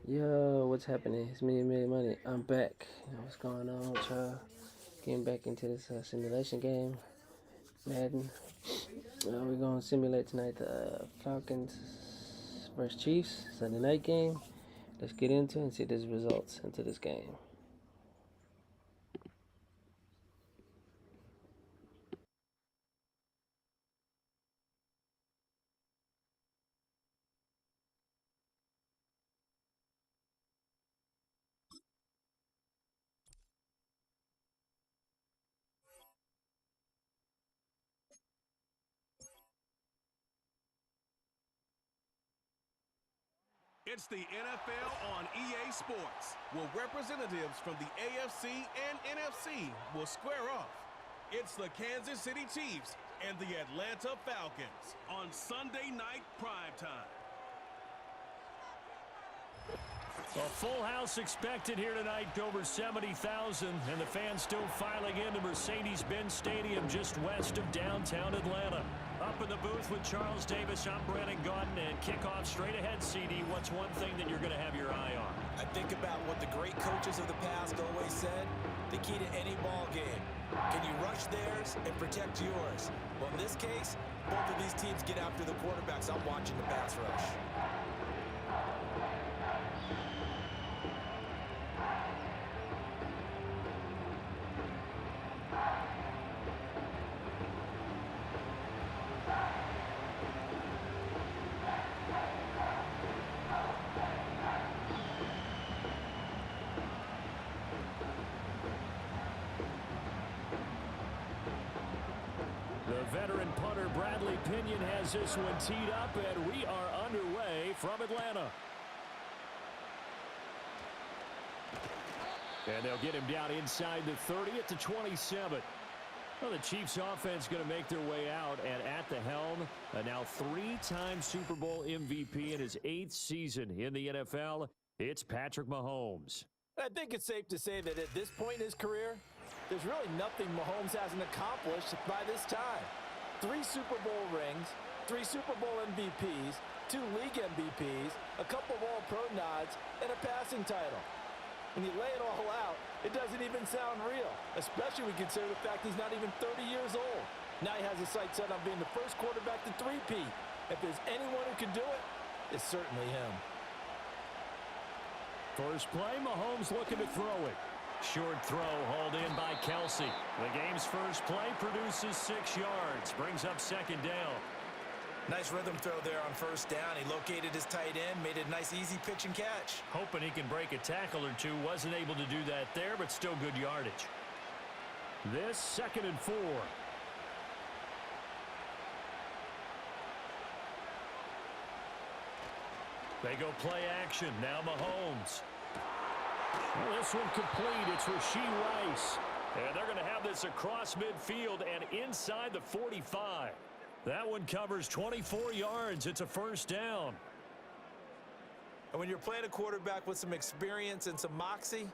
Yo, what's happening? It's me, Million Money. I'm back. What's going on with y'all? Getting back into this simulation game, Madden. We're going to simulate tonight the Falcons versus Chiefs Sunday night game. Let's get into it and see the results into this game. It's the NFL on EA Sports, where representatives from the AFC and NFC will square off. It's the Kansas City Chiefs and the Atlanta Falcons on Sunday night primetime. A full house expected here tonight, over 70,000, and the fans still filing into Mercedes-Benz Stadium just west of downtown Atlanta. Up in the booth with Charles Davis, I'm Brandon Gaudin, and kickoff straight ahead, CD. What's one thing that you're going to have your eye on? I think about what the great coaches of the past always said, the key to any ball game. Can you rush theirs and protect yours? Well, in this case, both of these teams get after the quarterbacks. I'm watching the pass rush. The veteran punter Bradley Pinion has this one teed up, and we are underway from Atlanta. And they'll get him down inside the 30 at the 27. Well, the Chiefs offense going to make their way out, and at the helm, a now three-time Super Bowl MVP in his 8th season in the NFL, it's Patrick Mahomes. I think it's safe to say that at this point in his career, there's really nothing Mahomes hasn't accomplished by this time. 3 Super Bowl rings, 3 Super Bowl MVPs, 2 league MVPs, a couple of All-Pro nods, and a passing title. When you lay it all out, it doesn't even sound real, especially when you consider the fact he's not even 30 years old. Now he has his sights set on being the first quarterback to three-peat. If there's anyone who can do it, it's certainly him. First play, Mahomes looking to throw it. Short throw hauled in by Kelsey. The game's first play produces 6 yards, brings up second down. Nice rhythm throw there on first down. He located his tight end, made it a nice easy pitch and catch. Hoping he can break a tackle or two. Wasn't able to do that there, but still good yardage. This 2nd and 4. They go play action. Now Mahomes. Well, this one complete. It's Rashee Rice. And they're going to have this across midfield and inside the 45. That one covers 24 yards. It's a first down. And when you're playing a quarterback with some experience and some moxie,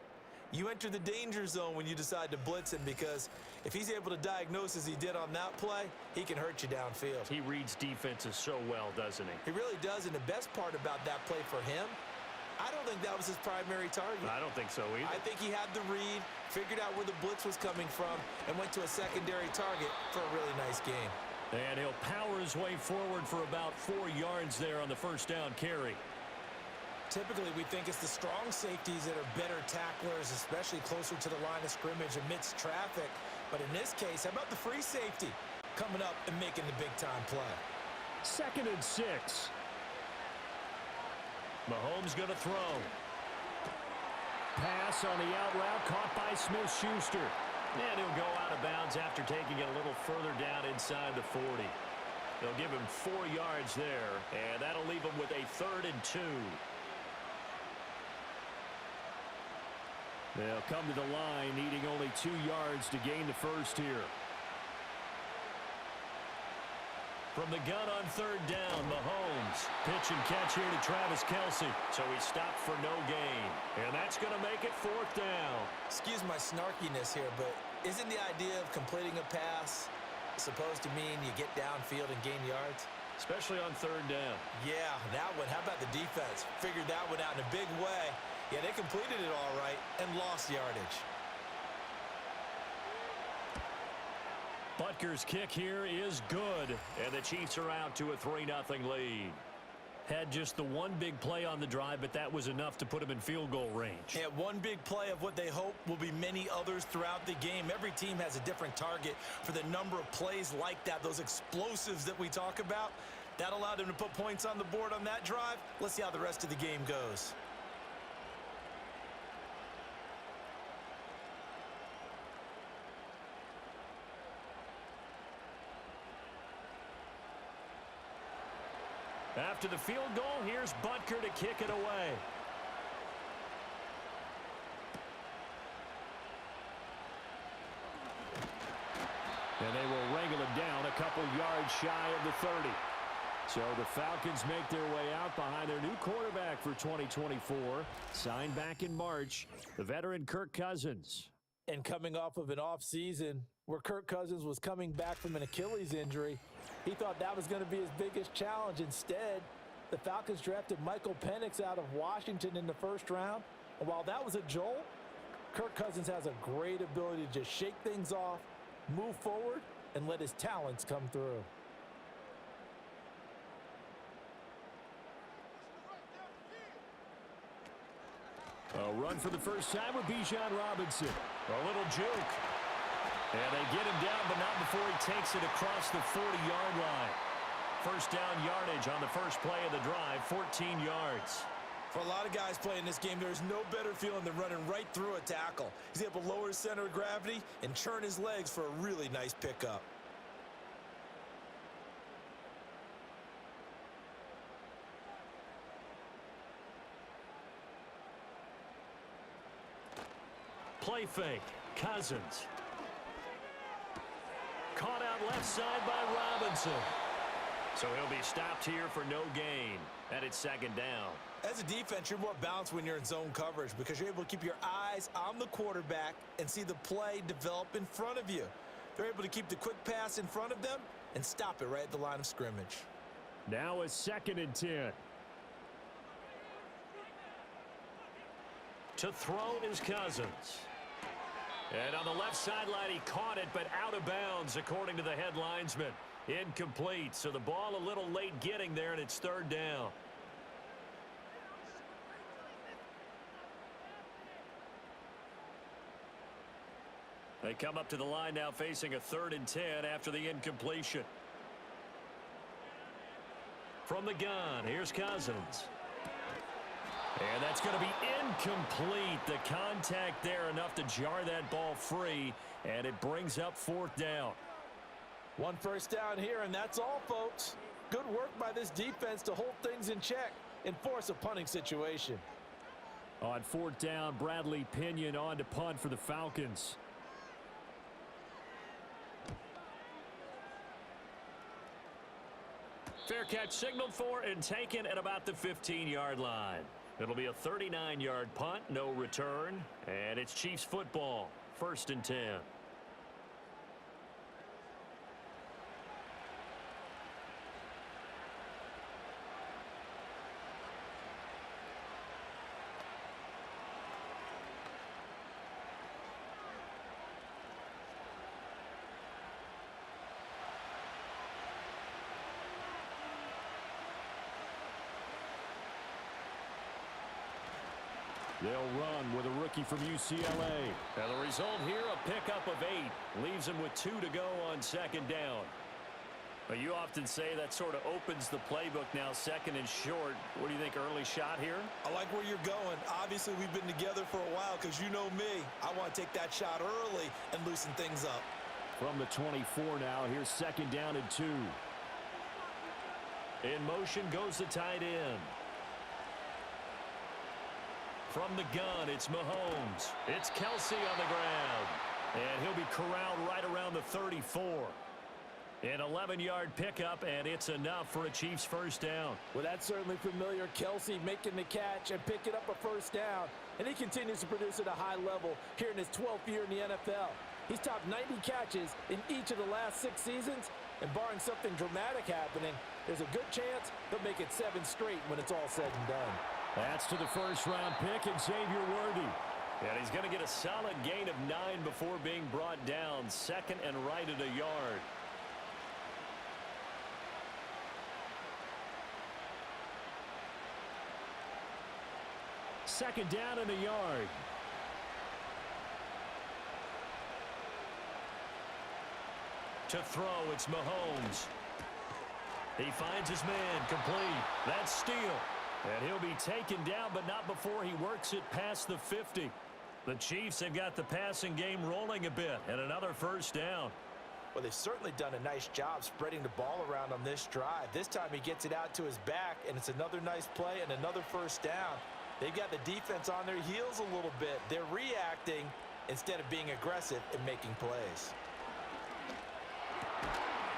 you enter the danger zone when you decide to blitz him, because if he's able to diagnose as he did on that play, he can hurt you downfield. He reads defenses so well, doesn't he? He really does, and the best part about that play for him, I don't think that was his primary target. I don't think so either. I think he had the read, figured out where the blitz was coming from, and went to a secondary target for a really nice game. And he'll power his way forward for about 4 yards there on the first down carry. Typically, we think it's the strong safeties that are better tacklers, especially closer to the line of scrimmage amidst traffic. But in this case, how about the free safety coming up and making the big-time play? 2nd and 6. Mahomes going to throw. Pass on the out route, caught by Smith-Schuster. And he'll go out of bounds after taking it a little further down inside the 40. They'll give him 4 yards there, and that'll leave him with a 3rd and 2. They'll come to the line, needing only 2 yards to gain the first here. From the gun on 3rd down, Mahomes. Pitch and catch here to Travis Kelsey. So he stopped for no gain. And that's going to make it 4th down. Excuse my snarkiness here, but isn't the idea of completing a pass supposed to mean you get downfield and gain yards? especially on third down. Yeah, that one. How about the defense? Figured that one out in a big way. Yeah, they completed it all right and lost yardage. Butker's kick here is good, and the Chiefs are out to a 3-0 lead. Had just the one big play on the drive, but that was enough to put them in field goal range. Yeah, one big play of what they hope will be many others throughout the game. Every team has a different target for the number of plays like that, those explosives that we talk about. That allowed them to put points on the board on that drive. Let's see how the rest of the game goes. After the field goal, here's Butker to kick it away. And they will wrangle it down a couple yards shy of the 30. So the Falcons make their way out behind their new quarterback for 2024. Signed back in March, the veteran Kirk Cousins. And coming off of an offseason where Kirk Cousins was coming back from an Achilles injury, he thought that was going to be his biggest challenge. Instead, the Falcons drafted Michael Penix out of Washington in the first round. And while that was a jolt, Kirk Cousins has a great ability to just shake things off, move forward, and let his talents come through. A run for the first time with Bijan Robinson. A little juke. And they get him down, but not before he takes it across the 40-yard line. First down yardage on the first play of the drive, 14 yards. For a lot of guys playing this game, there's no better feeling than running right through a tackle. He's able to lower his center of gravity and churn his legs for a really nice pickup. Play fake. Cousins. Caught out left side by Robinson. So he'll be stopped here for no gain. And it's second down. As a defense, you're more balanced when you're in zone coverage because you're able to keep your eyes on the quarterback and see the play develop in front of you. They're able to keep the quick pass in front of them and stop it right at the line of scrimmage. Now a 2nd and 10. To throw is Cousins. And on the left sideline, he caught it, but out of bounds, according to the head linesman. Incomplete, so the ball a little late getting there, and it's third down. They come up to the line now facing a 3rd and 10 after the incompletion. From the gun, here's Cousins. And that's going to be incomplete. The contact there enough to jar that ball free, and it brings up 4th down. One first down here, and that's all, folks. Good work by this defense to hold things in check and force a punting situation. On 4th down, Bradley Pinion on to punt for the Falcons. Fair catch signaled for and taken at about the 15-yard line. It'll be a 39-yard punt, no return, and it's Chiefs football, 1st and 10. They'll run with a rookie from UCLA. And the result here, a pickup of 8. Leaves them with 2 to go on 2nd down. But you often say that sort of opens the playbook now, 2nd and short. What do you think, early shot here? I like where you're going. Obviously, we've been together for a while because you know me. I want to take that shot early and loosen things up. From the 24 now, here's 2nd down and 2. In motion goes the tight end. From the gun, it's Mahomes. It's Kelsey on the ground. And he'll be corralled right around the 34. An 11-yard pickup, and it's enough for a Chiefs first down. Well, that's certainly familiar. Kelsey making the catch and picking up a first down. And he continues to produce at a high level here in his 12th year in the NFL. He's topped 90 catches in each of the last 6 seasons And barring something dramatic happening, there's a good chance they'll make it 7 straight when it's all said and done. That's to the first-round pick, Xavier Worthy. And he's going to get a solid gain of 9 before being brought down. Second and right at a yard. Second down and a yard. To throw, it's Mahomes. He finds his man, complete. That's steal. And he'll be taken down, but not before he works it past the 50. The Chiefs have got the passing game rolling a bit, and another first down. Well, they've certainly done a nice job spreading the ball around on this drive. This time he gets it out to his back, and it's another nice play and another first down. They've got the defense on their heels a little bit. They're reacting instead of being aggressive and making plays.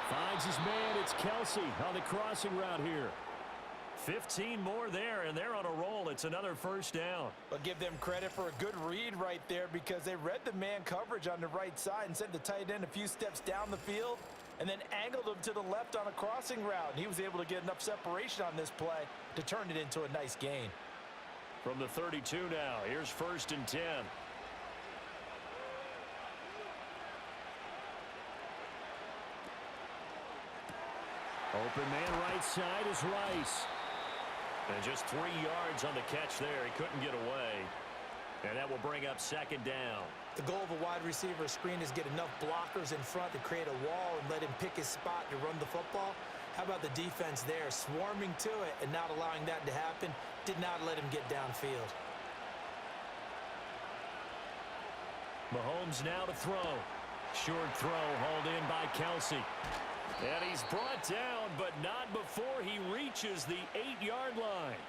Finds his man. It's Kelsey on the crossing route here. 15 more there, and they're on a roll. It's another first down. I'll give them credit for a good read right there because they read the man coverage on the right side and sent the tight end a few steps down the field and then angled him to the left on a crossing route. And he was able to get enough separation on this play to turn it into a nice gain. From the 32 now, here's first and 10. Open man right side is Rice. And just 3 yards on the catch there. He couldn't get away. And that will bring up second down. The goal of a wide receiver screen is get enough blockers in front to create a wall and let him pick his spot to run the football. How about the defense there, swarming to it and not allowing that to happen? Did not let him get downfield. Mahomes now to throw. Short throw hauled in by Kelsey. And he's brought down, but not before he reaches the 8-yard line.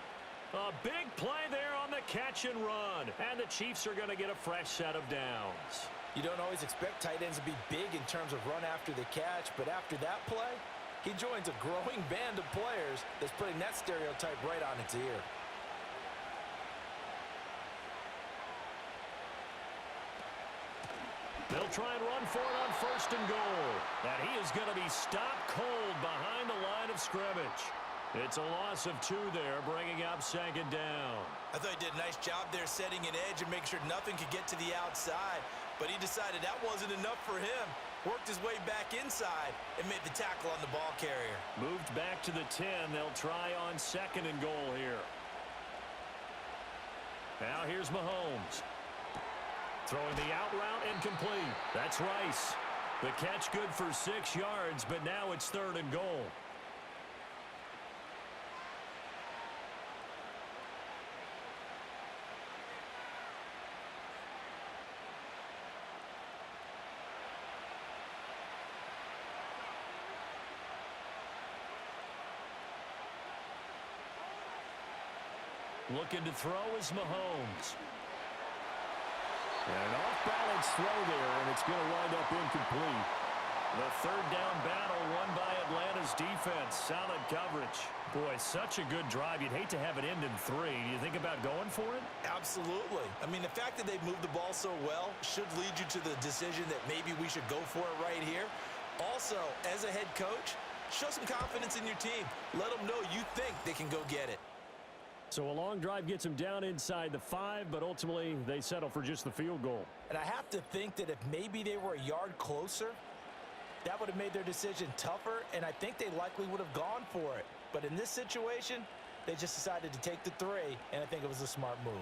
A big play there on the catch and run. And the Chiefs are going to get a fresh set of downs. You don't always expect tight ends to be big in terms of run after the catch, but after that play, he joins a growing band of players that's putting that stereotype right on its ear. They'll try and run for it on first and goal. And he is going to be stopped cold behind the line of scrimmage. It's a loss of 2 there, bringing up second down. I thought he did a nice job there setting an edge and making sure nothing could get to the outside. But he decided that wasn't enough for him. Worked his way back inside and made the tackle on the ball carrier. Moved back to the 10. They'll try on second and goal here. Now here's Mahomes. Throwing the out route incomplete. That's Rice. The catch good for 6 yards, but now it's third and goal. Looking to throw is Mahomes. And an off-balance throw there, and it's going to wind up incomplete. The third down battle won by Atlanta's defense. Solid coverage. Boy, such a good drive. You'd hate to have it end in 3. Do you think about going for it? Absolutely. I mean, the fact that they've moved the ball so well should lead you to the decision that maybe we should go for it right here. Also, as a head coach, show some confidence in your team. Let them know you think they can go get it. So a long drive gets them down inside the 5, but ultimately they settle for just the field goal. And I have to think that if maybe they were a yard closer, that would have made their decision tougher, and I think they likely would have gone for it. But in this situation, they just decided to take the 3, and I think it was a smart move.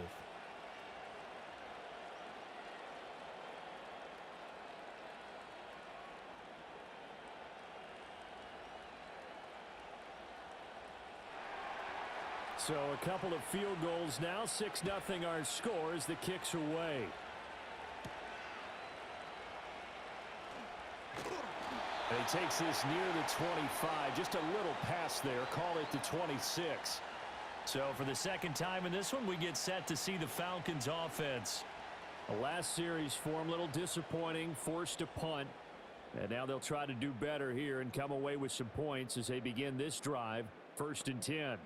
So a couple of field goals now. 6-0 our score as the kicks are away. And he takes this near the 25. Just a little pass there. Call it the 26. So for the second time in this one, we get set to see the Falcons offense. The last series form, a little disappointing. Forced a punt. And now they'll try to do better here and come away with some points as they begin this drive. First and 10.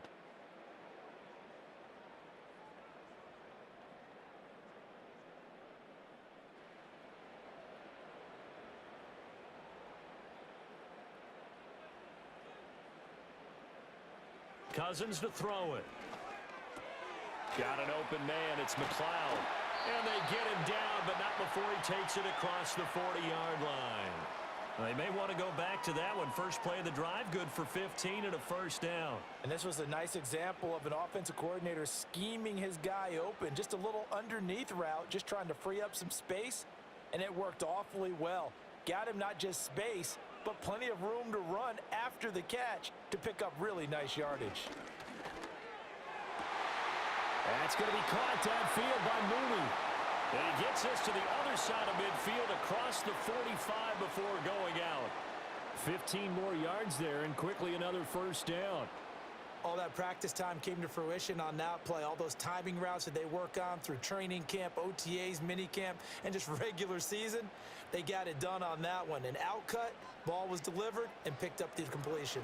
Cousins to throw it. Got an open man. It's McLeod. And they get him down, but not before he takes it across the 40-yard line. They may want to go back to that one. First play of the drive, good for 15 and a first down. And this was a nice example of an offensive coordinator scheming his guy open. Just a little underneath route, just trying to free up some space, and it worked awfully well. Got him not just space, but plenty of room to run after the catch to pick up really nice yardage. That's going to be caught downfield by Mooney. And he gets us to the other side of midfield across the 45 before going out. 15 more yards there and quickly another first down. All that practice time came to fruition on that play. All those timing routes that they work on through training camp, OTAs, minicamp, and just regular season, they got it done on that one. An outcut, ball was delivered, and picked up the completion.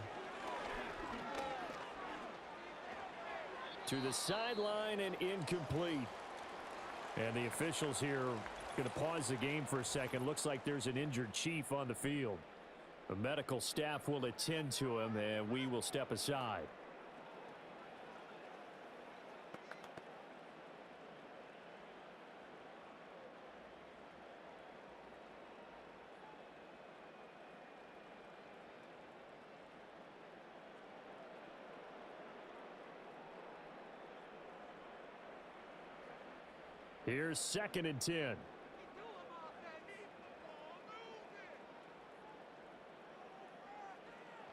To the sideline and incomplete. And the officials here going to pause the game for a second. Looks like there's an injured Chief on the field. The medical staff will attend to him, and we will step aside. Here's 2nd and 10.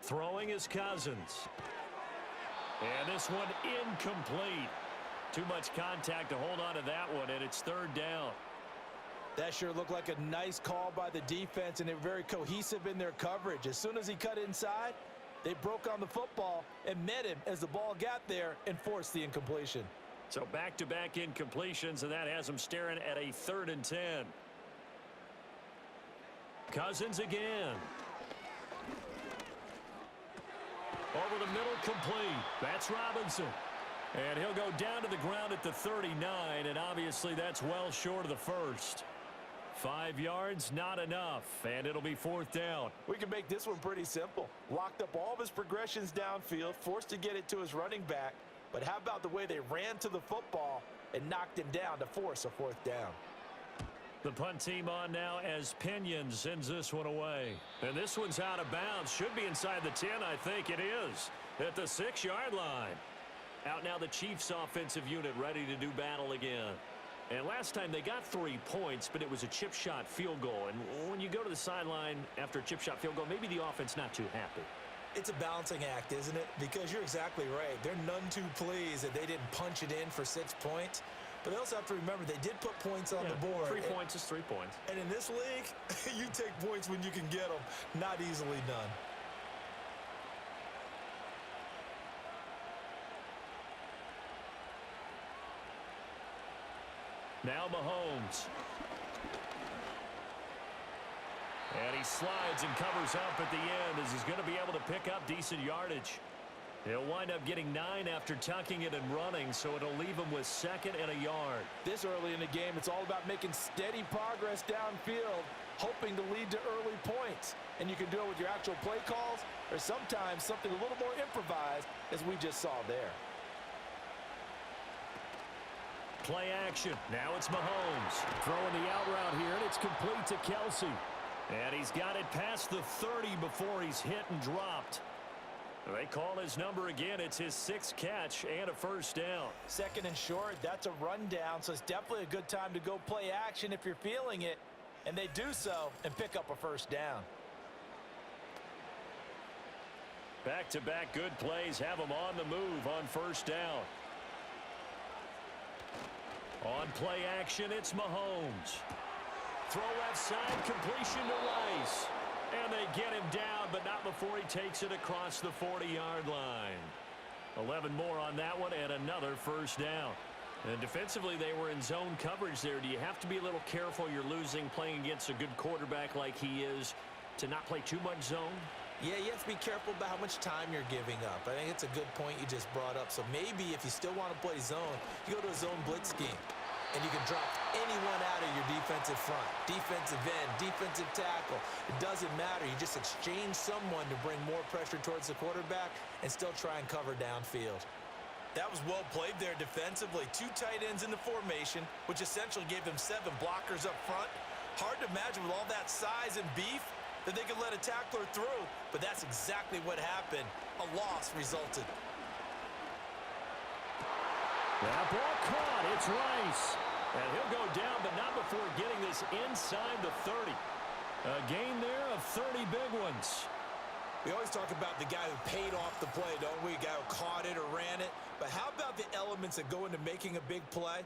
Throwing is Cousins. And this one incomplete. Too much contact to hold on to that one, and it's 3rd down. That sure looked like a nice call by the defense, and they were very cohesive in their coverage. As soon as he cut inside, they broke on the football and met him as the ball got there and forced the incompletion. So back-to-back incompletions, and that has them staring at a 3rd and 10. Cousins again. Over the middle, complete. That's Robinson. And he'll go down to the ground at the 39, and obviously that's well short of the first. 5 yards, not enough, and it'll be 4th down. We can make this one pretty simple. Locked up all of his progressions downfield, forced to get it to his running back. But how about the way they ran to the football and knocked him down to force a 4th down? The punt team on now as Pinion sends this one away. And this one's out of bounds. Should be inside the 10, I think it is. At the 6-yard line. Out now the Chiefs offensive unit ready to do battle again. And last time they got 3 points, but it was a chip shot field goal. And when you go to the sideline after a chip shot field goal, maybe the offense not too happy. It's a balancing act, isn't it? Because you're exactly right. They're none too pleased that they didn't punch it in for 6 points. But they also have to remember they did put points on the board. 3 points is 3 points. And in this league, you take points when you can get them. Not easily done. Now Mahomes. And he slides and covers up at the end as he's going to be able to pick up decent yardage. He'll wind up getting 9 after tucking it and running, so it'll leave him with 2nd and a yard. This early in the game, it's all about making steady progress downfield, hoping to lead to early points. And you can do it with your actual play calls or sometimes something a little more improvised, as we just saw there. Play action. Now it's Mahomes. Throwing the out route here, and it's complete to Kelsey. And he's got it past the 30 before he's hit and dropped. They call his number again. It's his 6th catch and a first down. 2nd and short, that's a rundown, so it's definitely a good time to go play action if you're feeling it. And they do so and pick up a first down. Back-to-back good plays have him on the move on first down. On play action, it's Mahomes. Throw left side, completion to Rice. And they get him down, but not before he takes it across the 40-yard line. 11 more on that one and another first down. And defensively, they were in zone coverage there. Do you have to be a little careful? You're losing, playing against a good quarterback like he is, to not play too much zone? Yeah, you have to be careful about how much time you're giving up. I think it's a good point you just brought up. So maybe if you still want to play zone, you go to a zone blitz scheme. and you can drop anyone out of your defensive front, defensive end, defensive tackle. It doesn't matter. You just exchange someone to bring more pressure towards the quarterback and still try and cover downfield. That was well played there defensively. 2 tight ends in the formation, which essentially gave them 7 blockers up front. Hard to imagine with all that size and beef that they could let a tackler through, but that's exactly what happened. A loss resulted. That ball caught. It's Rice. And he'll go down, but not before getting this inside the 30. A gain there of 30 big ones. We always talk about the guy who paid off the play, don't we? A guy who caught it or ran it. But how about the elements that go into making a big play?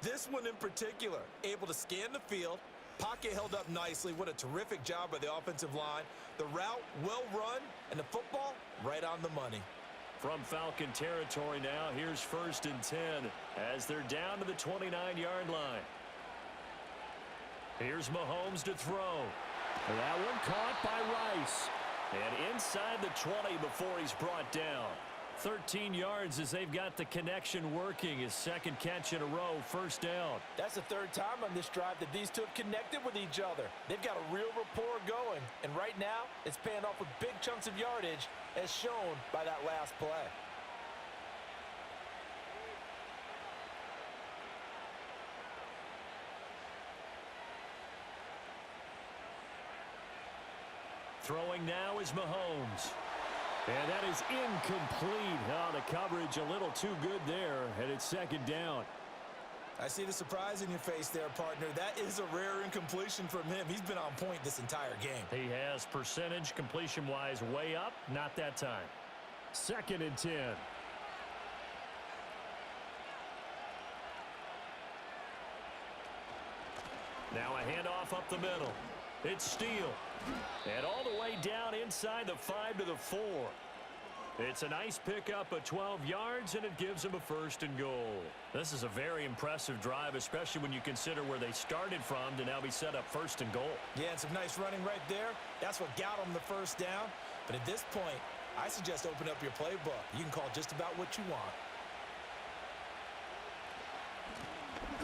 This one in particular, able to scan the field, pocket held up nicely. What a terrific job by the offensive line. The route well run, and the football right on the money. From Falcon territory now, here's 1st and 10 as they're down to the 29-yard line. Here's Mahomes to throw. That one caught by Rice. And inside the 20 before he's brought down. 13 yards as they've got the connection working. His 2nd catch in a row, 1st down. That's the 3rd time on this drive that these two have connected with each other. They've got a real rapport going. And right now, it's paying off with big chunks of yardage as shown by that last play. Throwing now is Mahomes. And that is incomplete. Oh, the coverage a little too good there, and it's 2nd down. I see the surprise in your face there, partner. That is a rare incompletion from him. He's been on point this entire game. He has percentage completion-wise way up. Not that time. 2nd and 10. Now a handoff up the middle. It's Steele. And all the way down inside the 5 to the 4. It's a nice pickup of 12 yards, and it gives them a 1st and goal. This is a very impressive drive, especially when you consider where they started from to now be set up 1st and goal. Yeah, and some nice running right there. That's what got them the 1st down. But at this point, I suggest open up your playbook. You can call just about what you want.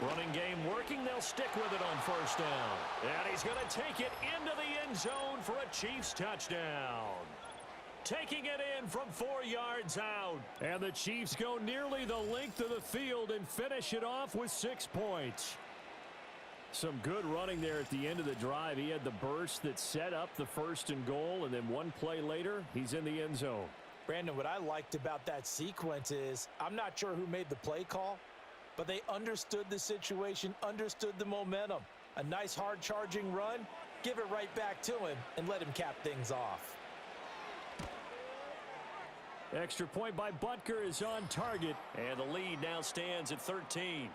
Running game working. They'll stick with it on 1st down. And he's going to take it into the end zone for a Chiefs touchdown. Taking it in from 4 yards out. And the Chiefs go nearly the length of the field and finish it off with 6 points. Some good running there at the end of the drive. He had the burst that set up the 1st and goal, and then one play later, he's in the end zone. Brandon, what I liked about that sequence is I'm not sure who made the play call, but they understood the situation, understood the momentum. A nice hard-charging run, give it right back to him, and let him cap things off. Extra point by Butker is on target, and the lead now stands at 13.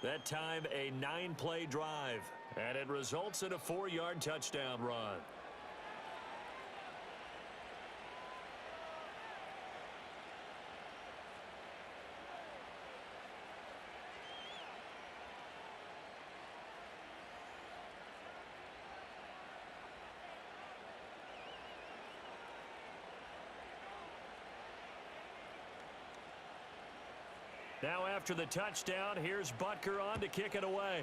That time a 9-play drive, and it results in a 4-yard touchdown run. Now after the touchdown, here's Butker on to kick it away.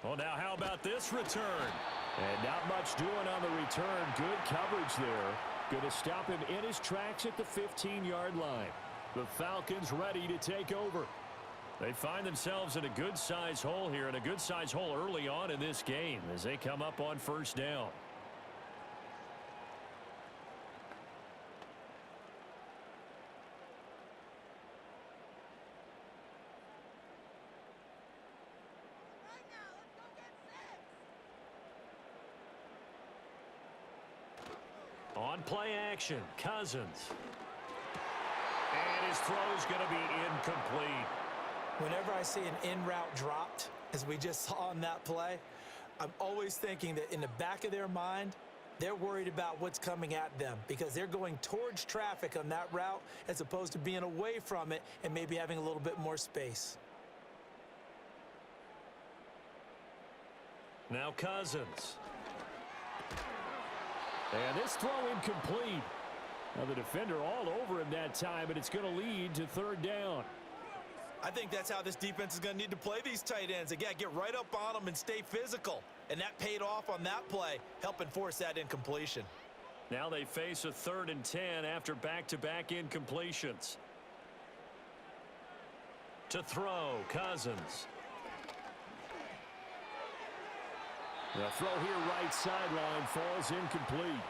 Well, now how about this return? And not much doing on the return. Good coverage there. Going to stop him in his tracks at the 15-yard line. The Falcons ready to take over. They find themselves in a good-sized hole here, and a good-sized hole early on in this game as they come up on 1st down. On play action, Cousins. And his throw's going to be incomplete. Whenever I see an in-route dropped, as we just saw on that play, I'm always thinking that in the back of their mind, they're worried about what's coming at them because they're going towards traffic on that route as opposed to being away from it and maybe having a little bit more space. Now Cousins. And this throw incomplete. Now the defender all over him that time, and it's going to lead to third down. I think that's how this defense is going to need to play these tight ends. Again, get right up on them and stay physical. And that paid off on that play, helping force that incompletion. Now they face a 3rd and 10 after back-to-back incompletions. To throw, Cousins. The throw here right sideline falls incomplete.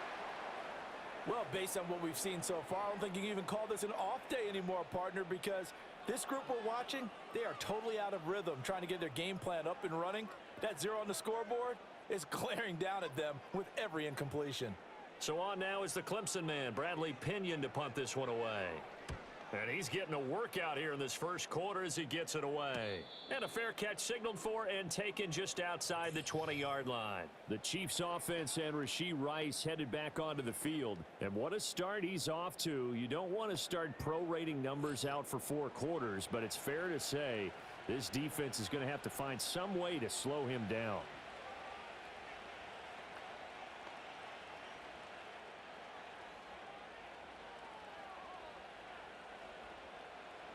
Well, based on what we've seen so far, I don't think you can even call this an off day anymore, partner, because this group we're watching, they are totally out of rhythm, trying to get their game plan up and running. That 0 on the scoreboard is glaring down at them with every incompletion. So on now is the Clemson man, Bradley Pinion, to punt this one away. And he's getting a workout here in this first quarter as he gets it away. And a fair catch signaled for and taken just outside the 20-yard line. The Chiefs offense and Rashee Rice headed back onto the field. And what a start he's off to. You don't want to start prorating numbers out for 4 quarters, but it's fair to say this defense is going to have to find some way to slow him down.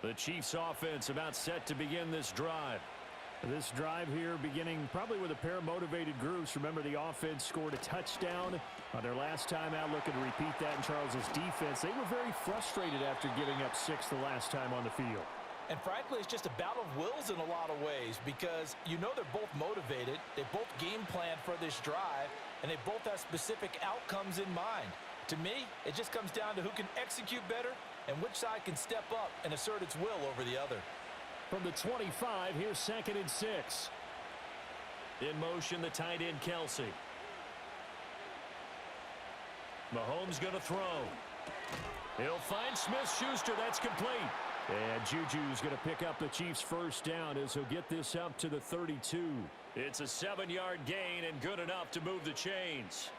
The Chiefs offense about set to begin this drive. This drive here beginning probably with a pair of motivated groups. Remember, the offense scored a touchdown on their last time out, looking to repeat that in Charles's defense. They were very frustrated after giving up 6 the last time on the field. And frankly, it's just a battle of wills in a lot of ways, because you know they're both motivated, they both game plan for this drive, and they both have specific outcomes in mind. To me, it just comes down to who can execute better and which side can step up and assert its will over the other. From the 25, here's 2nd and 6. In motion, the tight end, Kelsey. Mahomes going to throw. He'll find Smith-Schuster. That's complete. And Juju's going to pick up the Chiefs' first down as he'll get this up to the 32. It's a 7-yard gain and good enough to move the chains.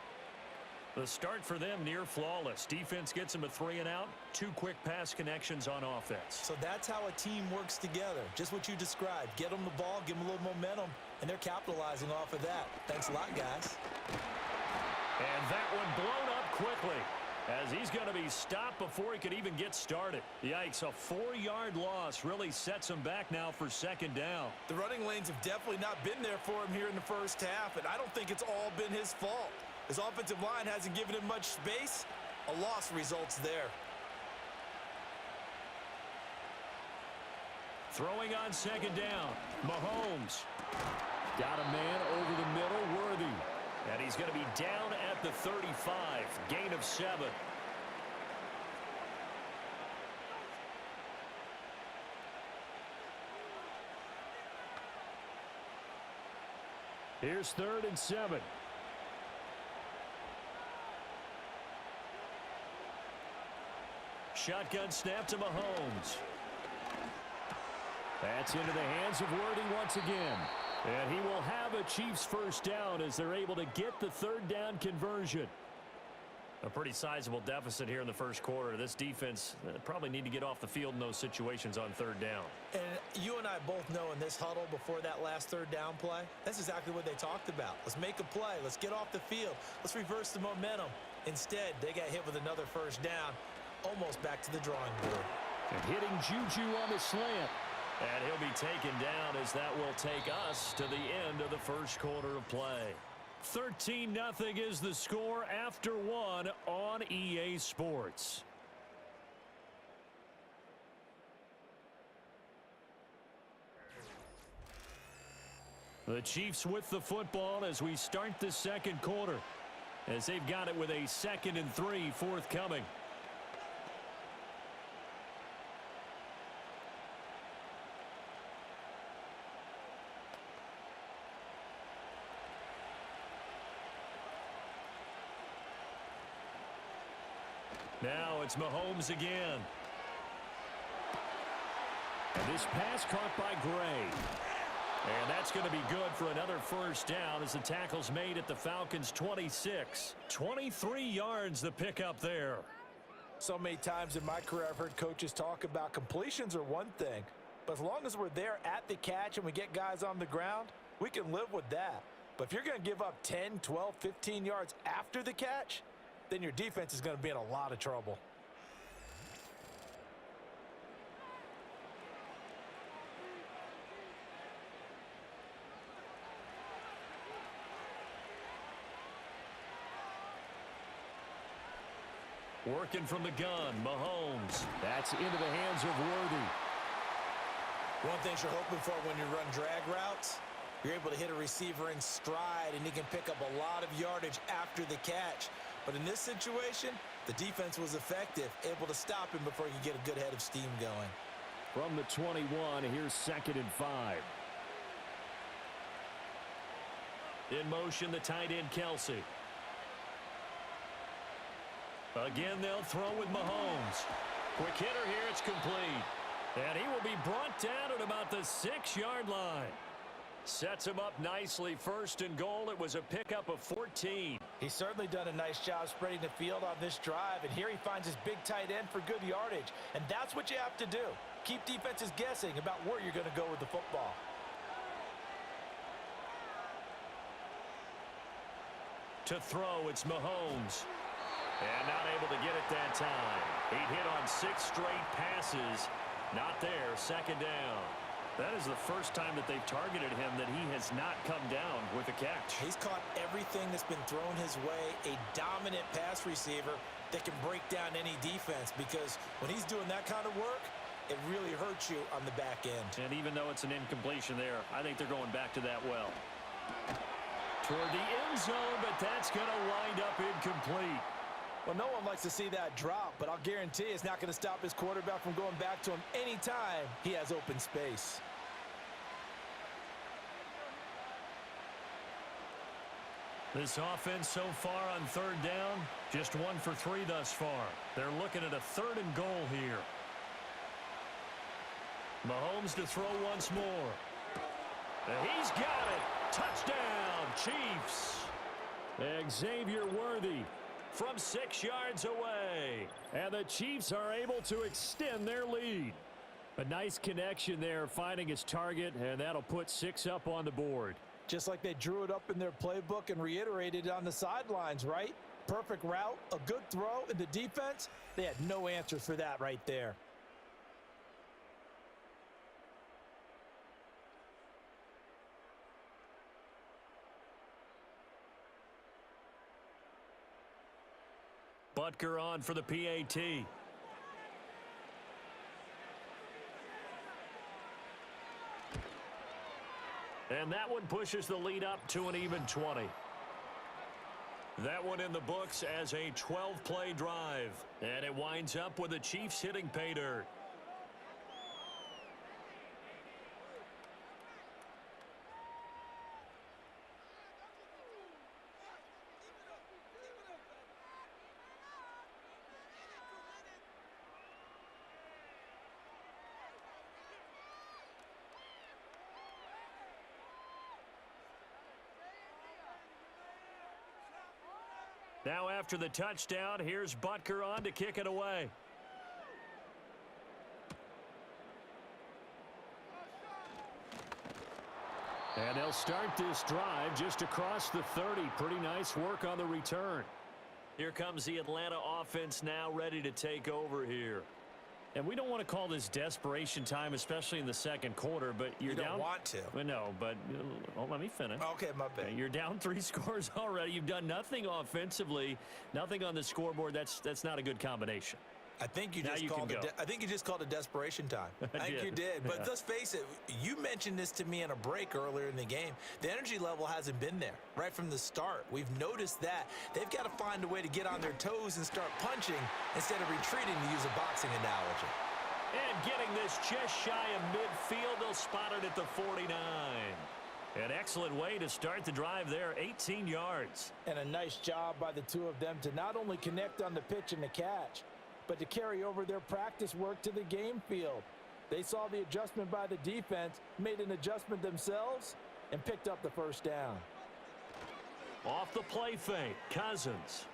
The start for them near flawless. Defense gets them a 3 and out. 2 quick pass connections on offense. So that's how a team works together. Just what you described. Get them the ball, give them a little momentum, and they're capitalizing off of that. Thanks a lot, guys. And that one blown up quickly as he's going to be stopped before he could even get started. Yikes, a 4-yard loss really sets him back now for 2nd down. The running lanes have definitely not been there for him here in the first half, and I don't think it's all been his fault. His offensive line hasn't given him much space. A loss results there. Throwing on 2nd down. Mahomes. Got a man over the middle, Worthy. And he's going to be down at the 35. Gain of 7. Here's 3rd and 7. Shotgun snap to Mahomes. That's into the hands of Worthy once again. And he will have a Chiefs first down as they're able to get the 3rd down conversion. A pretty sizable deficit here in the first quarter. This defense probably need to get off the field in those situations on 3rd down. And you and I both know in this huddle before that last 3rd down play, that's exactly what they talked about. Let's make a play. Let's get off the field. Let's reverse the momentum. Instead, they got hit with another first down, almost back to the drawing board. And hitting Juju on the slant. And he'll be taken down as that will take us to the end of the first quarter of play. 13-0 is the score after 1 on EA Sports. The Chiefs with the football as we start the second quarter, as they've got it with a 2nd and 3 forthcoming. Now it's Mahomes again. And this pass caught by Gray. And that's going to be good for another first down as the tackle's made at the Falcons' 26. 23 yards the pickup there. So many times in my career I've heard coaches talk about completions are one thing, but as long as we're there at the catch and we get guys on the ground, we can live with that. But if you're going to give up 10, 12, 15 yards after the catch, then your defense is going to be in a lot of trouble. Working from the gun, Mahomes. That's into the hands of Worthy. One thing you're hoping for when you run drag routes, you're able to hit a receiver in stride, and he can pick up a lot of yardage after the catch. But in this situation, the defense was effective, able to stop him before he could get a good head of steam going. From the 21, here's 2nd and 5. In motion, the tight end, Kelsey. Again, they'll throw with Mahomes. Quick hitter here, it's complete. And he will be brought down at about the 6-yard line. Sets him up nicely. 1st and goal. It was a pickup of 14. He's certainly done a nice job spreading the field on this drive, and here he finds his big tight end for good yardage. And that's what you have to do. Keep defenses guessing about where you're going to go with the football. To throw, it's Mahomes. And not able to get it that time. He hit on 6 straight passes. Not there. 2nd down. That is the first time that they've targeted him that he has not come down with a catch. He's caught everything that's been thrown his way. A dominant pass receiver that can break down any defense, because when he's doing that kind of work, it really hurts you on the back end. And even though it's an incompletion there, I think they're going back to that well. Toward the end zone, but that's going to wind up incomplete. Well, no one likes to see that drop, but I'll guarantee it's not going to stop his quarterback from going back to him anytime he has open space. This offense so far on 3rd down, just 1 for 3 thus far. They're looking at a 3rd and goal here. Mahomes to throw once more. He's got it. Touchdown, Chiefs. Xavier Worthy from 6 yards away. And the Chiefs are able to extend their lead. A nice connection there, finding his target, and that'll put 6 up on the board. Just like they drew it up in their playbook and reiterated it on the sidelines, right? Perfect route, a good throw, and the defense, they had no answers for that right there. Butker on for the PAT. And that one pushes the lead up to an even 20. That one in the books as a 12-play drive. And it winds up with the Chiefs hitting pay dirt. Now after the touchdown, here's Butker on to kick it away. And they'll start this drive just across the 30. Pretty nice work on the return. Here comes the Atlanta offense now ready to take over here. And we don't want to call this desperation time, especially in the 2nd quarter, but you're down. You don't want to. Well, no, but let me finish. Okay, my bad. You're down 3 scores already. You've done nothing offensively, nothing on the scoreboard. That's not a good combination. I think you just called it desperation time. I think you did. But let's face it, you mentioned this to me in a break earlier in the game. The energy level hasn't been there right from the start. We've noticed that. They've got to find a way to get on their toes and start punching instead of retreating, to use a boxing analogy. And getting this just shy of midfield, they'll spot it at the 49. An excellent way to start the drive there, 18 yards. And a nice job by the two of them to not only connect on the pitch and the catch, but to carry over their practice work to the game field. They saw the adjustment by the defense, made an adjustment themselves, and picked up the 1st down. Off the play fake, Cousins.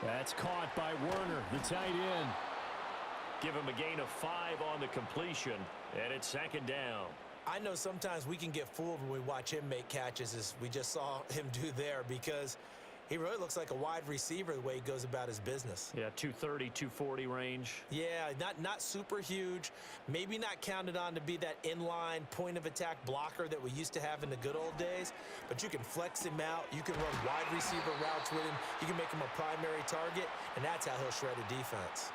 That's caught by Werner, the tight end. Give him a gain of 5 on the completion, and it's 2nd down. I know sometimes we can get fooled when we watch him make catches, as we just saw him do there, because He really looks like a wide receiver the way he goes about his business. Yeah, 230, 240 range. Yeah, not super huge. Maybe not counted on to be that inline point-of-attack blocker that we used to have in the good old days. But you can flex him out. You can run wide receiver routes with him. You can make him a primary target, and that's how he'll shred a defense.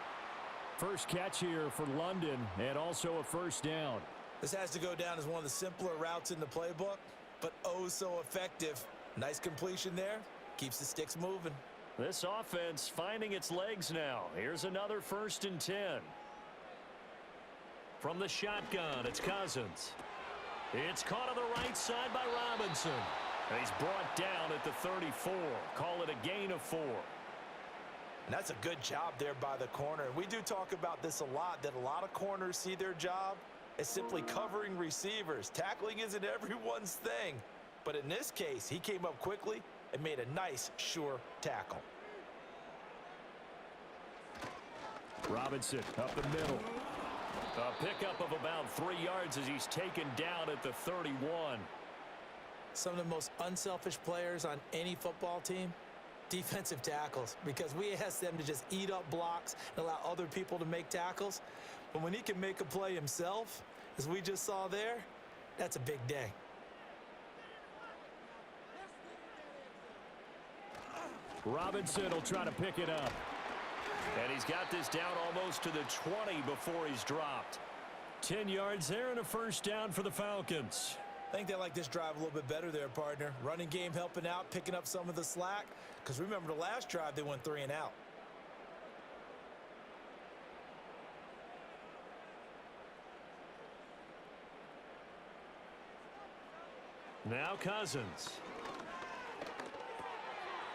First catch here for London, and also a first down. This has to go down as one of the simpler routes in the playbook, but oh so effective. Nice completion there. Keeps the sticks moving. This offense finding its legs now. Here's another 1st and 10. From the shotgun, it's Cousins. It's caught on the right side by Robinson. He's brought down at the 34. Call it a gain of 4. And that's a good job there by the corner. And we do talk about this a lot, that a lot of corners see their job as simply covering receivers. Tackling isn't everyone's thing. But in this case, he came up quickly and made a nice, sure tackle. Robinson up the middle. A pickup of about 3 yards as he's taken down at the 31. Some of the most unselfish players on any football team, defensive tackles, because we ask them to just eat up blocks and allow other people to make tackles. But when he can make a play himself, as we just saw there, that's a big day. Robinson will try to pick it up. And he's got this down almost to the 20 before he's dropped. 10 yards there and a first down for the Falcons. I think they like this drive a little bit better there, partner. Running game helping out, picking up some of the slack. Because remember the last drive, they went 3 and out. Now Cousins.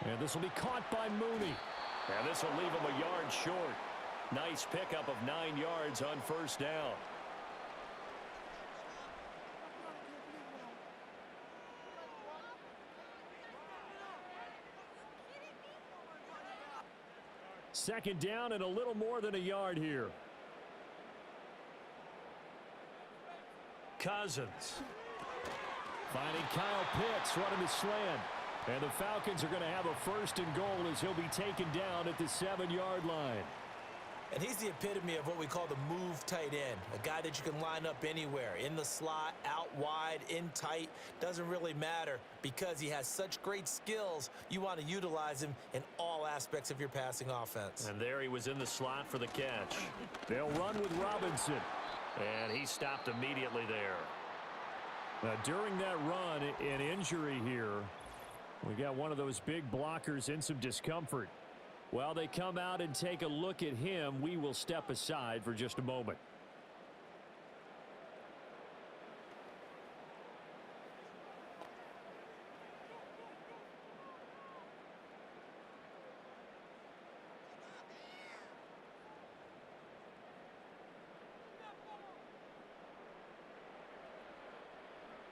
And this will be caught by Mooney. And this will leave him a yard short. Nice pickup of 9 yards on first down. Second down and a little more than a yard here. Cousins. Finding Kyle Pitts running the slant. And the Falcons are going to have a first and goal as he'll be taken down at the 7-yard line. And he's the epitome of what we call the move tight end. A guy that you can line up anywhere. In the slot, out wide, in tight. Doesn't really matter because he has such great skills. You want to utilize him in all aspects of your passing offense. And there he was in the slot for the catch. They'll run with Robinson. And he stopped immediately there. Now, during that run, an injury here. We got one of those big blockers in some discomfort. While they come out and take a look at him, we will step aside for just a moment.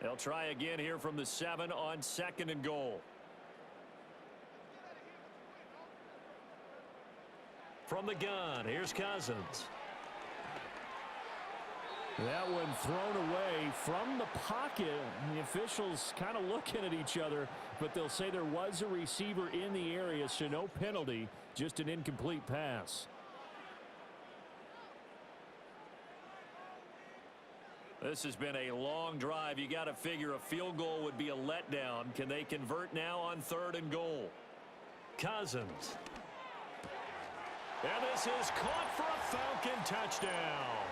They'll try again here from the 7 on 2nd and goal. From the gun, here's Cousins. That one thrown away from the pocket. The officials kind of looking at each other, but they'll say there was a receiver in the area, so no penalty, just an incomplete pass. This has been a long drive. You got to figure a field goal would be a letdown. Can they convert now on 3rd and goal? Cousins. And this is caught for a Falcon touchdown.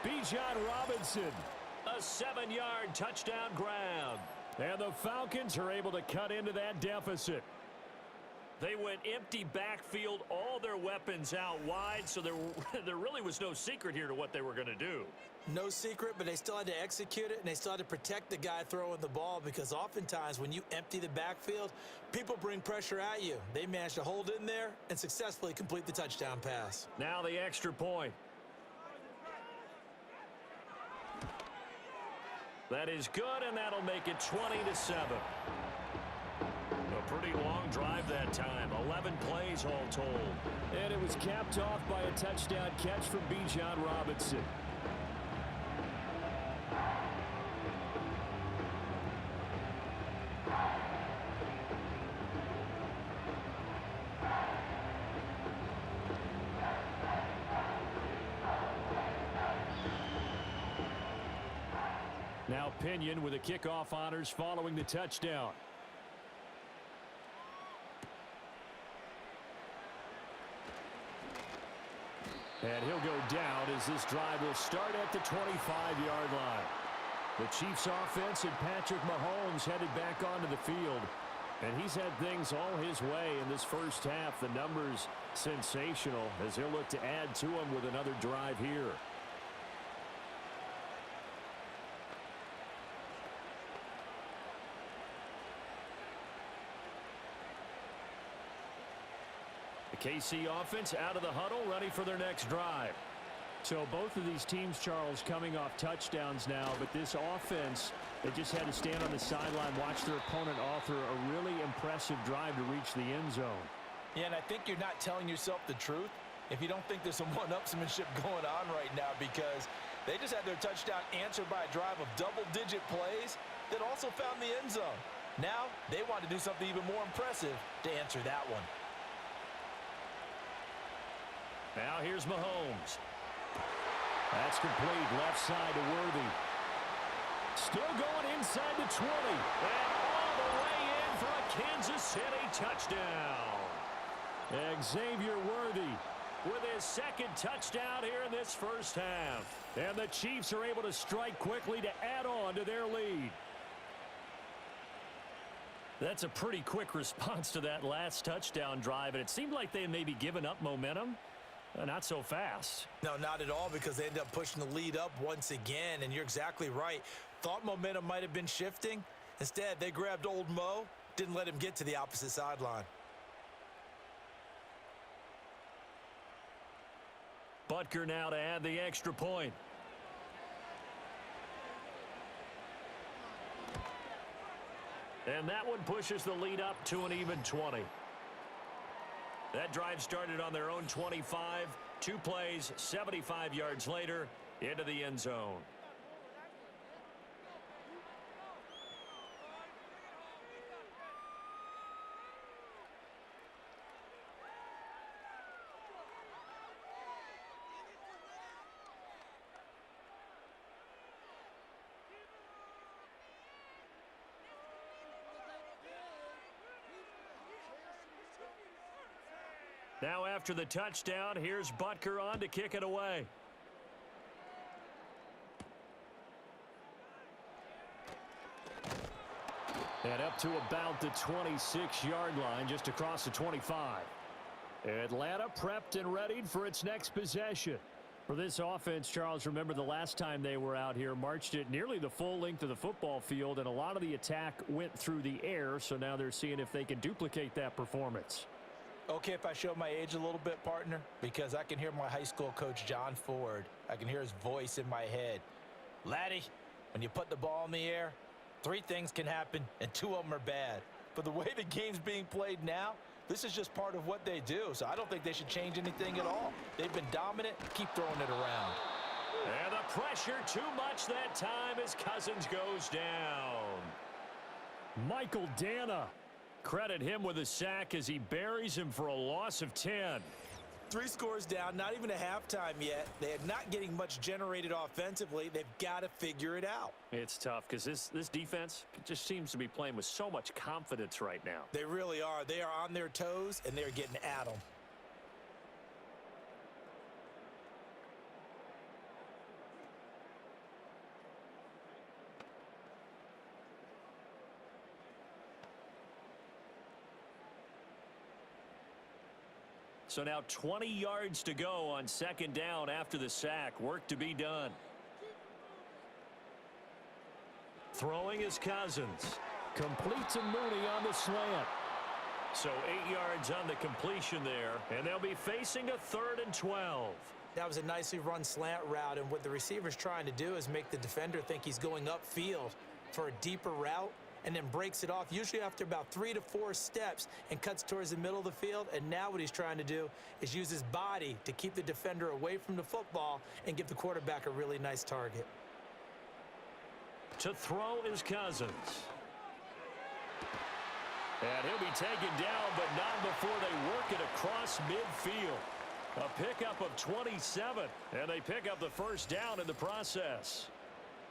Bijan Robinson, a 7-yard touchdown grab. And the Falcons are able to cut into that deficit. They went empty backfield, all their weapons out wide, so there really was no secret here to what they were going to do. No secret, but they still had to execute it, and they still had to protect the guy throwing the ball because oftentimes when you empty the backfield, people bring pressure at you. They managed to hold in there and successfully complete the touchdown pass. Now the extra point. That is good, and that'll make it 20-7. A pretty long drive that time. 11 plays all told. And it was capped off by a touchdown catch from Bijan Robinson. Now Pinion with the kickoff honors following the touchdown. And he'll go down as this drive will start at the 25-yard line. The Chiefs offense and Patrick Mahomes headed back onto the field. And he's had things all his way in this first half. The numbers sensational as he'll look to add to them with another drive here. KC offense out of the huddle, ready for their next drive. So both of these teams, Charles, coming off touchdowns now, but this offense, they just had to stand on the sideline, watch their opponent author a really impressive drive to reach the end zone. Yeah, and I think you're not telling yourself the truth if you don't think there's some one-upsmanship going on right now, because they just had their touchdown answered by a drive of double-digit plays that also found the end zone. Now they want to do something even more impressive to answer that one. Now here's Mahomes. That's complete, left side to Worthy. Still going inside the 20. And all the way in for a Kansas City touchdown. Xavier Worthy with his second touchdown here in this first half. And the Chiefs are able to strike quickly to add on to their lead. That's a pretty quick response to that last touchdown drive, and it seemed like they had maybe given up momentum. Not so fast. No, not at all, because they ended up pushing the lead up once again, and you're exactly right. Thought momentum might have been shifting. Instead, they grabbed old Mo, didn't let him get to the opposite sideline. Butker now to add the extra point. And that one pushes the lead up to an even 20. That drive started on their own 25. 2 plays, 75 yards later, into the end zone. Now after the touchdown, here's Butker on to kick it away. And up to about the 26-yard line, just across the 25. Atlanta prepped and readied for its next possession. For this offense, Charles, remember the last time they were out here, marched it nearly the full length of the football field, and a lot of the attack went through the air, so now they're seeing if they can duplicate that performance. Okay, if I show my age a little bit, partner, because I can hear my high school coach, John Ford. I can hear his voice in my head. Laddie, when you put the ball in the air, 3 things can happen, and 2 of them are bad. But the way the game's being played now, this is just part of what they do, so I don't think they should change anything at all. They've been dominant. Keep throwing it around. And the pressure too much that time as Cousins goes down. Michael Dana. Credit him with a sack as he buries him for a loss of 10. 3 scores down, not even a halftime yet. They are not getting much generated offensively. They've got to figure it out. It's tough because this defense just seems to be playing with so much confidence right now. They really are. They are on their toes, and they're getting at them. So now 20 yards to go on second down after the sack. Work to be done. Throwing is Cousins. Complete to Mooney on the slant. So 8 yards on the completion there. And they'll be facing a 3rd and 12. That was a nicely run slant route. And what the receiver's trying to do is make the defender think he's going upfield for a deeper route, and then breaks it off, usually after about 3 to 4 steps, and cuts towards the middle of the field. And now what he's trying to do is use his body to keep the defender away from the football and give the quarterback a really nice target. To throw is Cousins. And he'll be taken down, but not before they work it across midfield. A pickup of 27, and they pick up the first down in the process.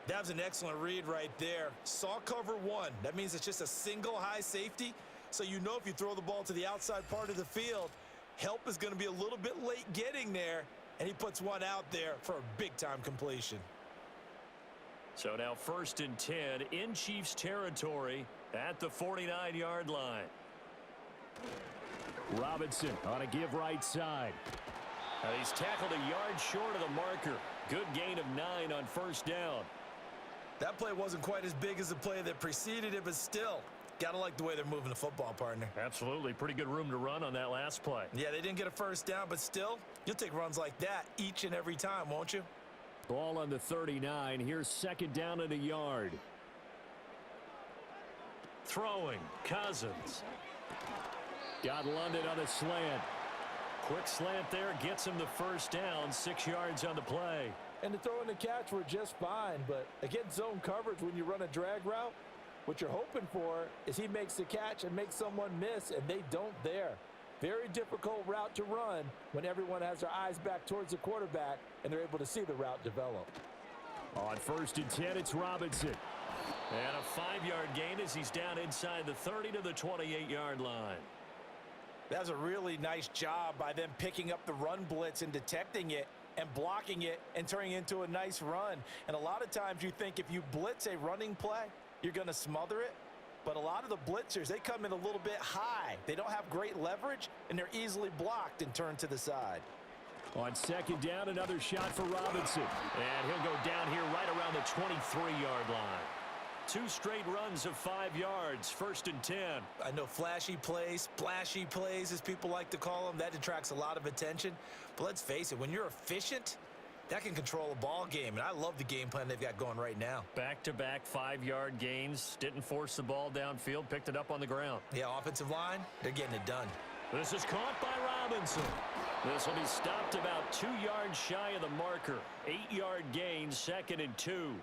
That was an excellent read right there. Saw cover one. That means it's just a single high safety. So you know if you throw the ball to the outside part of the field, help is going to be a little bit late getting there. And he puts one out there for a big-time completion. So now 1st and 10 in Chiefs territory at the 49-yard line. Robinson on a give right side. He's tackled a yard short of the marker. Good gain of 9 on 1st down. That play wasn't quite as big as the play that preceded it, but still, got to like the way they're moving the football, partner. Absolutely. Pretty good room to run on that last play. Yeah, they didn't get a 1st down, but still, you'll take runs like that each and every time, won't you? Ball on the 39. Here's 2nd down and a yard. Throwing. Cousins. Got London on a slant. Quick slant there. Gets him the 1st down. 6 yards on the play. And the throw and the catch were just fine, but against zone coverage when you run a drag route, what you're hoping for is he makes the catch and makes someone miss, and they don't there. Very difficult route to run when everyone has their eyes back towards the quarterback and they're able to see the route develop. On 1st and 10, it's Robinson. And a 5-yard gain as he's down inside the 30 to the 28-yard line. That was a really nice job by them picking up the run blitz and detecting it and blocking it and turning it into a nice run. And a lot of times you think if you blitz a running play, you're going to smother it. But a lot of the blitzers, they come in a little bit high. They don't have great leverage, and they're easily blocked and turned to the side. On 2nd down, another shot for Robinson. And he'll go down here right around the 23-yard line. 2 straight runs of 5 yards, 1st and 10. I know flashy plays, splashy plays, as people like to call them, that attracts a lot of attention. But let's face it, when you're efficient, that can control a ball game, and I love the game plan they've got going right now. Back-to-back 5-yard gains. Didn't force the ball downfield. Picked it up on the ground. Yeah, offensive line, they're getting it done. This is caught by Robinson. This will be stopped about 2 yards shy of the marker. 8-yard gain, 2nd and 2.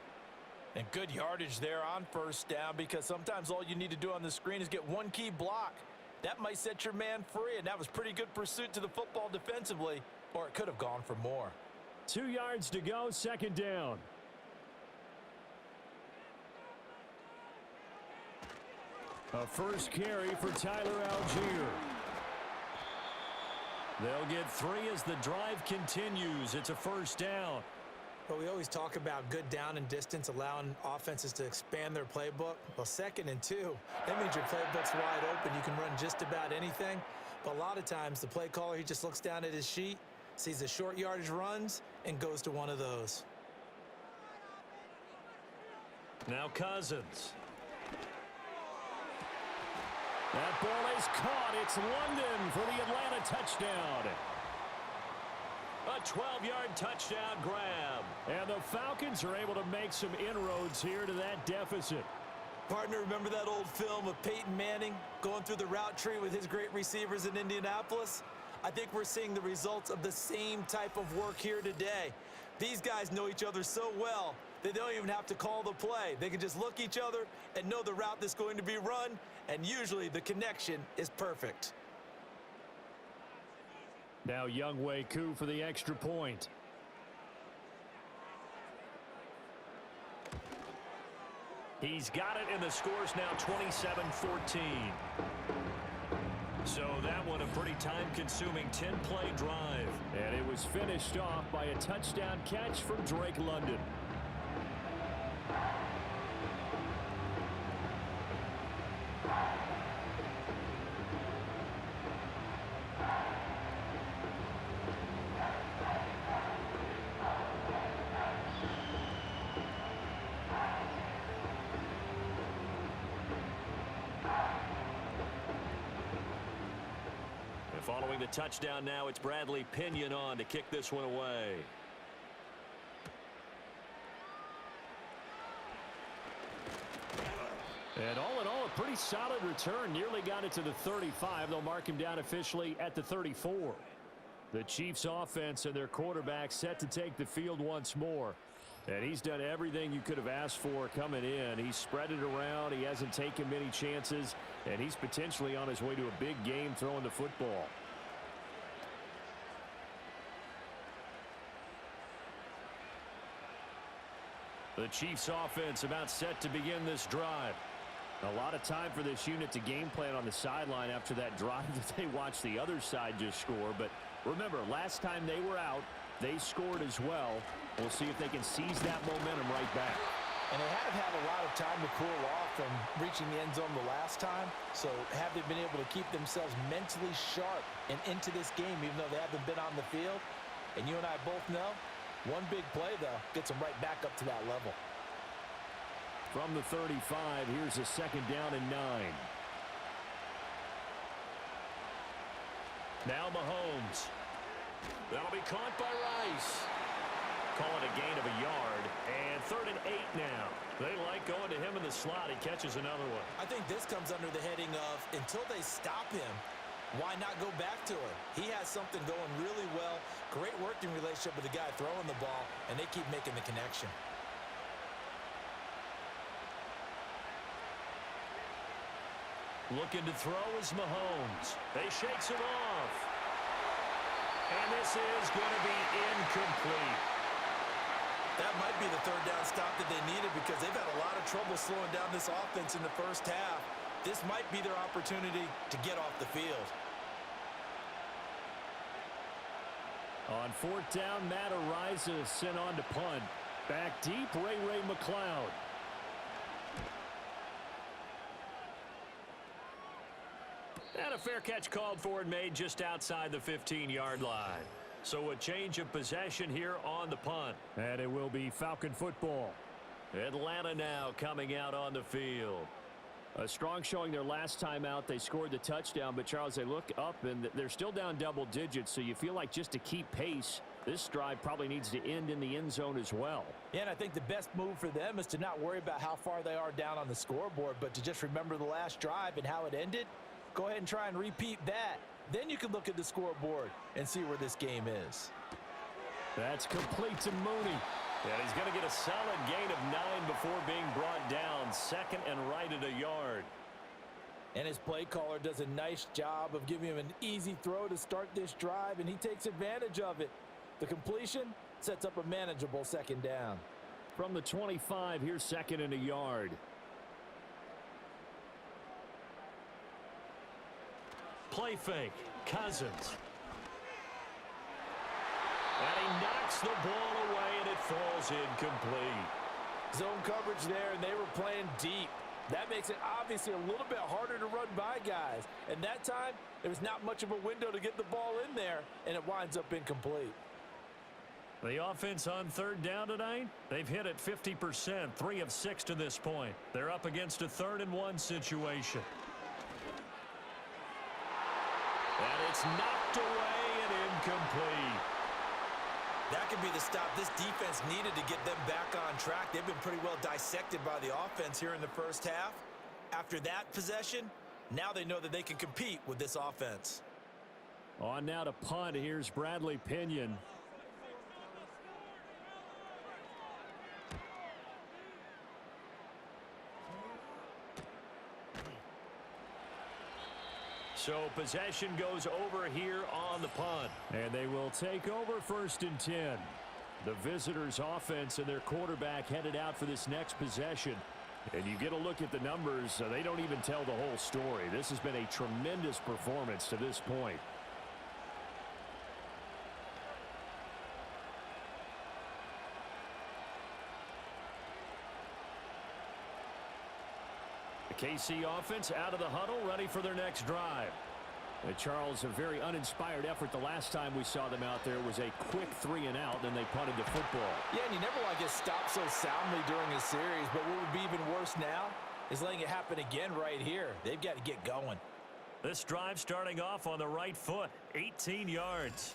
And good yardage there on 1st down, because sometimes all you need to do on the screen is get one key block. That might set your man free, and that was pretty good pursuit to the football defensively, or it could have gone for more. 2 yards to go, 2nd down. A 1st carry for Tyler Algier. They'll get 3 as the drive continues. It's a 1st down. But we always talk about good down and distance, allowing offenses to expand their playbook. Well, 2nd and 2, that means your playbook's wide open. You can run just about anything. But a lot of times, the play caller, he just looks down at his sheet, sees the short yardage runs, and goes to one of those. Now Cousins. That ball is caught. It's London for the Atlanta touchdown. A 12-yard touchdown grab. And the Falcons are able to make some inroads here to that deficit. Partner, remember that old film of Peyton Manning going through the route tree with his great receivers in Indianapolis? I think we're seeing the results of the same type of work here today. These guys know each other so well that they don't even have to call the play. They can just look each other and know the route that's going to be run, and usually the connection is perfect. Now Younghoe Koo for the extra point. He's got it, and the score's now 27-14. So that one a pretty time-consuming 10-play drive. And it was finished off by a touchdown catch from Drake London. Following the touchdown now, it's Bradley Pinion on to kick this one away. And all in all, a pretty solid return. Nearly got it to the 35. They'll mark him down officially at the 34. The Chiefs offense and their quarterback set to take the field once more. And he's done everything you could have asked for coming in. He's spread it around. He hasn't taken many chances. And he's potentially on his way to a big game throwing the football. The Chiefs offense about set to begin this drive. A lot of time for this unit to game plan on the sideline after that drive that they watched the other side just score. But remember, last time they were out, they scored as well. We'll see if they can seize that momentum right back. And they have had a lot of time to cool off from reaching the end zone the last time. So have they been able to keep themselves mentally sharp and into this game, even though they haven't been on the field? And you and I both know, one big play, though, gets them right back up to that level. From the 35, here's a 2nd down and 9. Now Mahomes. That'll be caught by Rice. Call it a gain of a yard, and 3rd and 8 now. They like going to him in the slot. He catches another one. I think this comes under the heading of, until they stop him, why not go back to him? He has something going really well, great working relationship with the guy throwing the ball, and they keep making the connection. Looking to throw is Mahomes. They shakes him off. And this is going to be incomplete. That might be the 3rd down stop that they needed because they've had a lot of trouble slowing down this offense in the first half. This might be their opportunity to get off the field. On 4th down, Matt Ariza sent on to punt. Back deep, Ray McCloud. And a fair catch called for and made just outside the 15-yard line. So a change of possession here on the punt. And it will be Falcon football. Atlanta now coming out on the field. A strong showing their last time out. They scored the touchdown, but Charles, they look up and they're still down double digits, so you feel like just to keep pace, this drive probably needs to end in the end zone as well. Yeah, and I think the best move for them is to not worry about how far they are down on the scoreboard, but to just remember the last drive and how it ended. Go ahead and try and repeat that. Then you can look at the scoreboard and see where this game is. That's complete to Mooney. And he's going to get a solid gain of 9 before being brought down. 2nd and right at a yard. And his play caller does a nice job of giving him an easy throw to start this drive, and he takes advantage of it. The completion sets up a manageable 2nd down. From the 25, here's 2nd and a yard. Play fake. Cousins. And he knocks the ball away, and it falls incomplete. Zone coverage there, and they were playing deep. That makes it obviously a little bit harder to run by guys. And that time, there was not much of a window to get the ball in there, and it winds up incomplete. The offense on 3rd down tonight, they've hit it 50%, 3 of 6 to this point. They're up against a 3rd and 1 situation. And it's knocked away and incomplete. That could be the stop this defense needed to get them back on track. They've been pretty well dissected by the offense here in the first half. After that possession, now they know that they can compete with this offense. On now to punt. Here's Bradley Pinion. So possession goes over here on the punt. And they will take over 1st and 10. The visitors' offense and their quarterback headed out for this next possession. And you get a look at the numbers, they don't even tell the whole story. This has been a tremendous performance to this point. KC offense out of the huddle, ready for their next drive. Charles, a very uninspired effort the last time we saw them out there was a quick 3 and out, then they punted the football. Yeah, and you never want to get stopped so soundly during a series, but what would be even worse now is letting it happen again right here. They've got to get going. This drive starting off on the right foot, 18 yards.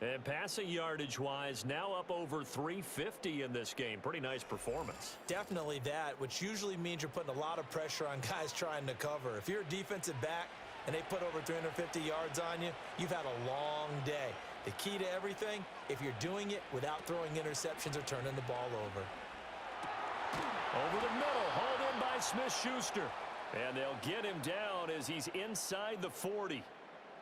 And passing yardage-wise, now up over 350 in this game. Pretty nice performance. Definitely that, which usually means you're putting a lot of pressure on guys trying to cover. If you're a defensive back and they put over 350 yards on you, you've had a long day. The key to everything, if you're doing it without throwing interceptions or turning the ball over. Over the middle, hauled in by Smith-Schuster. And they'll get him down as he's inside the 40.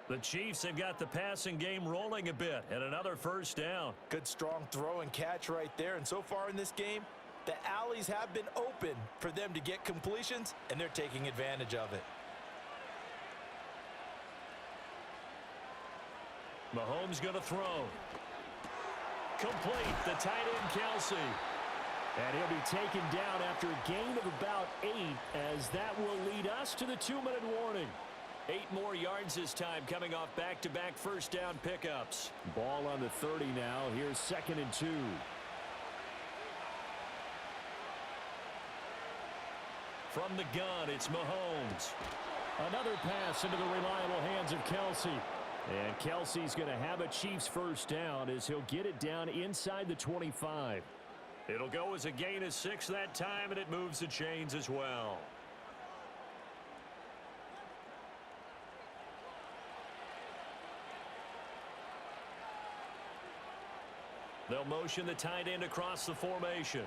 The Chiefs have got the passing game rolling a bit, and another 1st down. Good strong throw and catch right there. And so far in this game, The alleys have been open for them to get completions, and they're taking advantage of it. Mahomes going to throw. Complete. The tight end, Kelsey. And he'll be taken down after a gain of about 8, as that will lead us to the 2-minute warning. 8 more yards this time, coming off back-to-back first down pickups. Ball on the 30 now. Here's 2nd and 2. From the gun, it's Mahomes. Another pass into the reliable hands of Kelsey. And Kelsey's going to have a Chiefs first down as he'll get it down inside the 25. It'll go as a gain of 6 that time, and it moves the chains as well. They'll motion the tight end across the formation.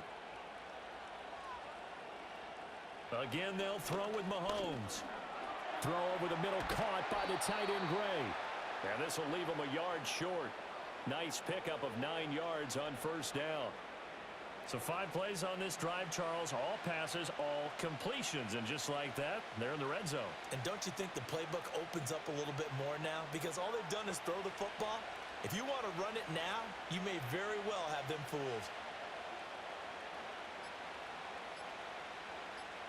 Again, they'll throw with Mahomes. Throw over the middle, caught by the tight end, Gray. And this will leave him a yard short. Nice pickup of 9 yards on first down. So 5 plays on this drive, Charles. All passes, all completions. And just like that, they're in the red zone. And don't you think the playbook opens up a little bit more now? Because all they've done is throw the football. If you want to run it now, you may very well have them fooled.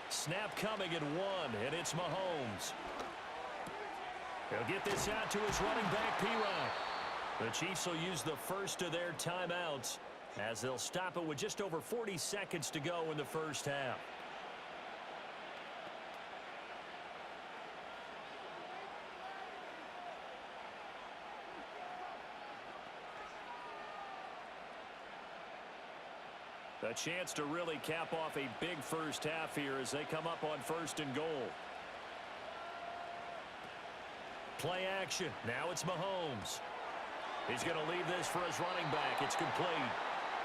Snap coming at 1, and it's Mahomes. He'll get this out to his running back, P-Rod. The Chiefs will use the first of their timeouts as they'll stop it with just over 40 seconds to go in the first half. A chance to really cap off a big first half here as they come up on 1st and goal. Play action. Now it's Mahomes. He's going to leave this for his running back. It's complete.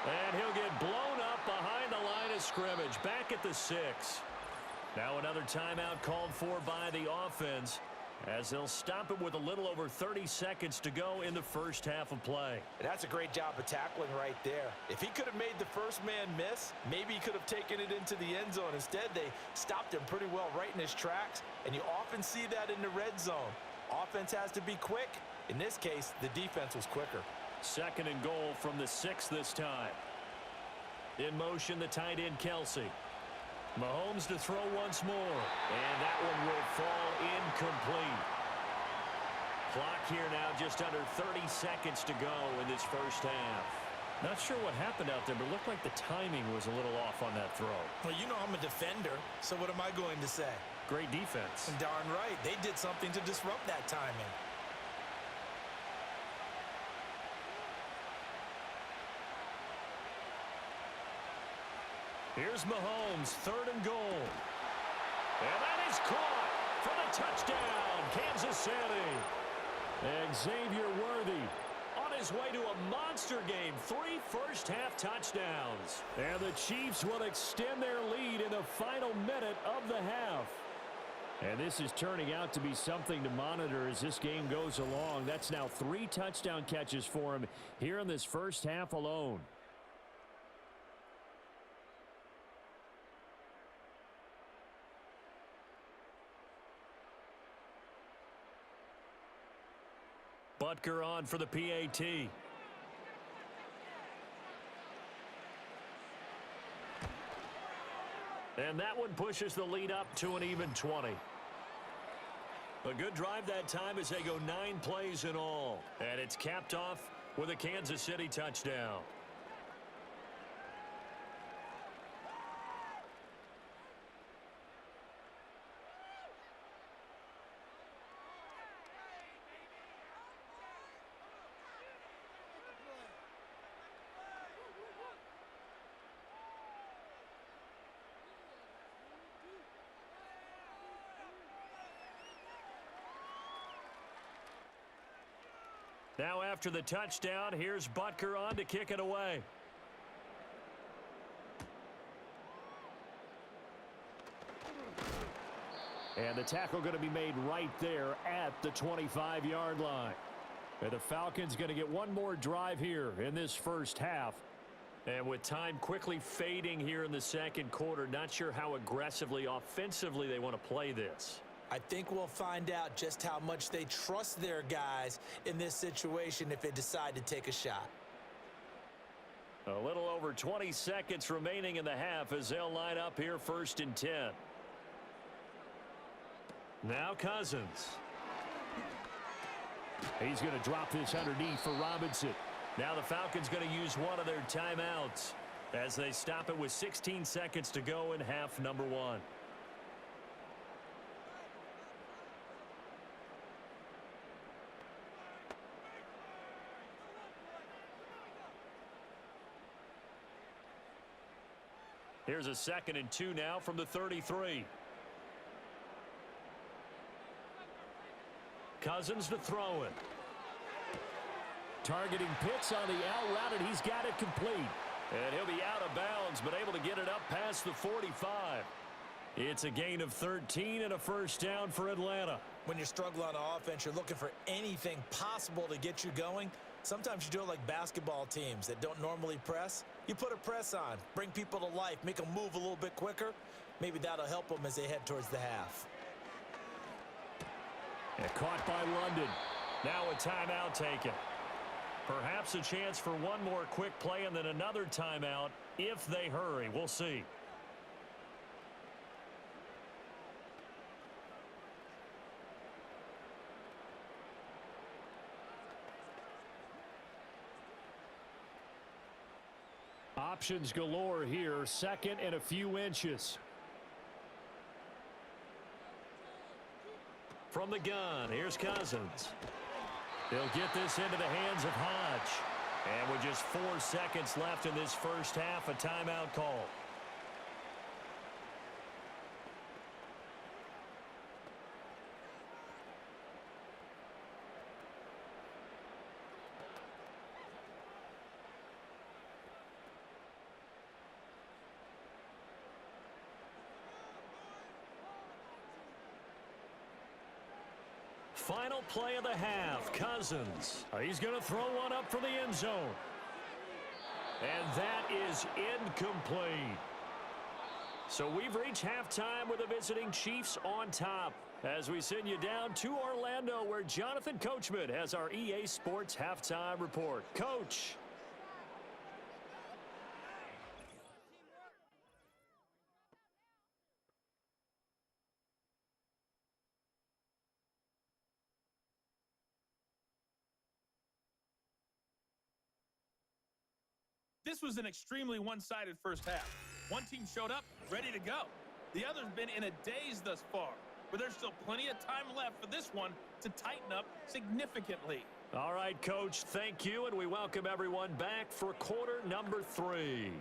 And he'll get blown up behind the line of scrimmage. Back at the 6. Now another timeout called for by the offense, as they'll stop it with a little over 30 seconds to go in the first half of play. And that's a great job of tackling right there. If he could have made the first man miss, maybe he could have taken it into the end zone. Instead, they stopped him pretty well right in his tracks, and you often see that in the red zone. Offense has to be quick. In this case, the defense was quicker. 2nd and goal from the 6 this time. In motion, the tight end, Kelsey. Mahomes to throw once more, and that one will fall incomplete. Clock here now just under 30 seconds to go in this first half. Not sure what happened out there, but it looked like the timing was a little off on that throw. Well, you know I'm a defender, so what am I going to say? Great defense. And darn right, they did something to disrupt that timing. Here's Mahomes, 3rd and goal. And that is caught for the touchdown, Kansas City. And Xavier Worthy on his way to a monster game. 3 first-half touchdowns. And the Chiefs will extend their lead in the final minute of the half. And this is turning out to be something to monitor as this game goes along. That's now 3 touchdown catches for him here in this first half alone. Butker on for the PAT. And that one pushes the lead up to an even 20. A good drive that time as they go 9 plays in all. And it's capped off with a Kansas City touchdown. Now after the touchdown, here's Butker on to kick it away. And the tackle going to be made right there at the 25-yard line. And the Falcons going to get one more drive here in this first half And with time quickly fading here in the second quarter, not sure how aggressively, offensively they want to play this. I think we'll find out just how much they trust their guys in this situation if they decide to take a shot. A little over 20 seconds remaining in the half as they'll line up here 1st and 10. Now Cousins. He's going to drop this underneath for Robinson. Now the Falcons going to use one of their timeouts as they stop it with 16 seconds to go in half number 1. Here's a 2nd and 2 now from the 33. Cousins to throw it. Targeting Pitts on the out route, and he's got it complete. And he'll be out of bounds, but able to get it up past the 45. It's a gain of 13 and a first down for Atlanta. When you're struggling on offense, you're looking for anything possible to get you going. Sometimes you do it like basketball teams that don't normally press. You put a press on, bring people to life, make them move a little bit quicker. Maybe that'll help them as they head towards the half. And caught by London. Now a timeout taken. Perhaps a chance for one more quick play and then another timeout if they hurry. We'll see. Options galore here. 2nd and a few inches. From the gun, here's Cousins. They'll get this into the hands of Hodge. And with just 4 seconds left in this first half, a timeout call. Final play of the half, Cousins. He's going to throw one up for the end zone. And that is incomplete. So we've reached halftime with the visiting Chiefs on top as we send you down to Orlando where Jonathan Coachman has our EA Sports halftime report. Coach. This was an extremely one-sided first half. One team showed up, ready to go. The other's been in a daze thus far, but there's still plenty of time left for this one to tighten up significantly. All right, Coach, thank you, and we welcome everyone back for quarter number 3.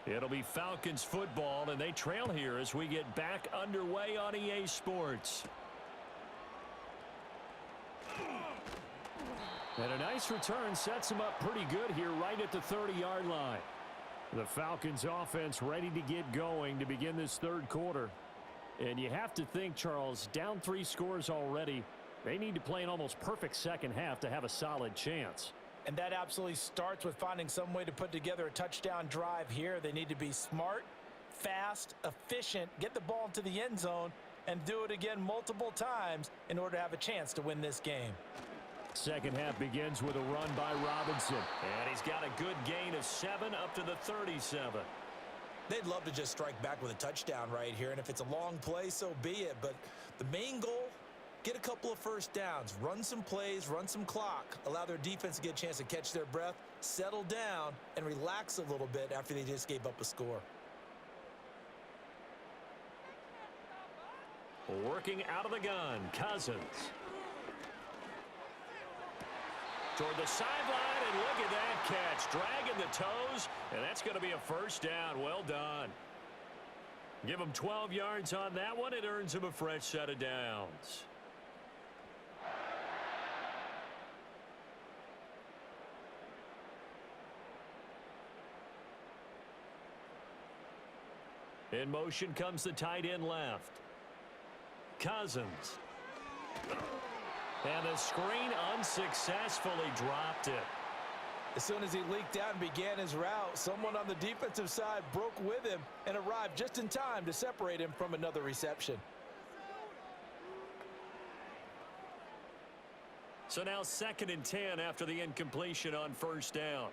It'll be Falcons football, and they trail here as we get back underway on EA Sports. And a nice return sets them up pretty good here right at the 30-yard line. The Falcons offense ready to get going to begin this third quarter. And you have to think, Charles, down 3 scores already. They need to play an almost perfect second half to have a solid chance. And that absolutely starts with finding some way to put together a touchdown drive here. They need to be smart, fast, efficient, get the ball into the end zone, and do it again multiple times in order to have a chance to win this game. Second half begins with a run by Robinson. And he's got a good gain of 7 up to the 37. They'd love to just strike back with a touchdown right here, and if it's a long play, so be it. But the main goal, get a couple of first downs, run some plays, run some clock, allow their defense to get a chance to catch their breath, settle down, and relax a little bit after they just gave up a score. Working out of the gun, Cousins. Toward the sideline, and look at that catch. Dragging the toes, and that's going to be a first down. Well done. Give him 12 yards on that one. It earns him a fresh set of downs. In motion comes the tight end left. Cousins. And the screen unsuccessfully dropped it. As soon as he leaked out and began his route, someone on the defensive side broke with him and arrived just in time to separate him from another reception. So now 2nd and 10 after the incompletion on 1st down.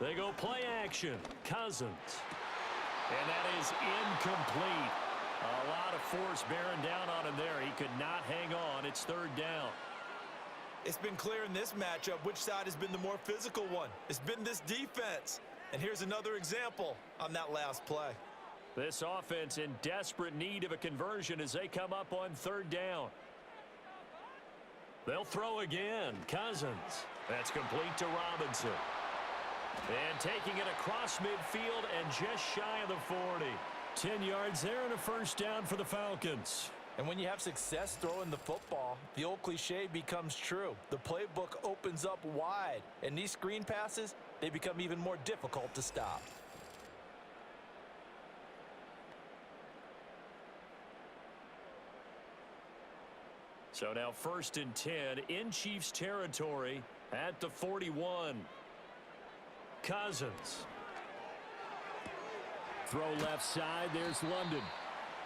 They go play action. Cousins. And that is incomplete. A lot of force bearing down on him there. He could not hang on. It's 3rd down. It's been clear in this matchup which side has been the more physical one. It's been this defense. And here's another example on that last play. This offense in desperate need of a conversion as they come up on 3rd down. They'll throw again. Cousins. That's complete to Robinson. And taking it across midfield and just shy of the 40. 10 yards there and a 1st down for the Falcons. And when you have success throwing the football, the old cliche becomes true. The playbook opens up wide, and these screen passes, they become even more difficult to stop. So now 1st and 10 in Chiefs territory at the 41. Cousins. Throw left side. There's London.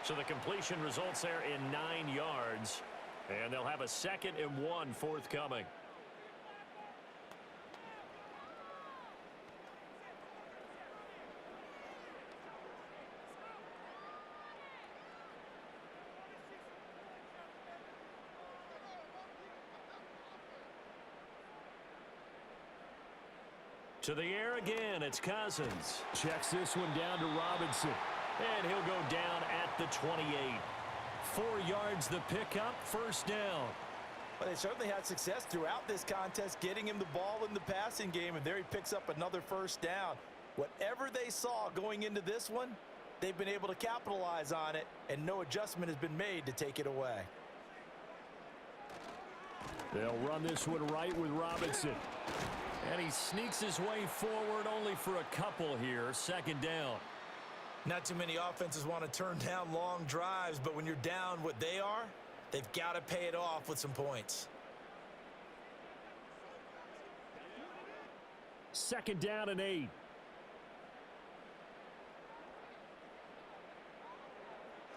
So the completion results there in 9 yards. And they'll have a 2nd and 1 forthcoming. To the air again, it's Cousins. Checks this one down to Robinson. And he'll go down at the 28. 4 yards the pickup, 1st down. But they certainly had success throughout this contest, getting him the ball in the passing game, and there he picks up another 1st down. Whatever they saw going into this one, they've been able to capitalize on it, and no adjustment has been made to take it away. They'll run this one right with Robinson. And he sneaks his way forward only for a couple here. 2nd down. Not too many offenses want to turn down long drives, but when you're down what they are, they've got to pay it off with some points. 2nd down and 8.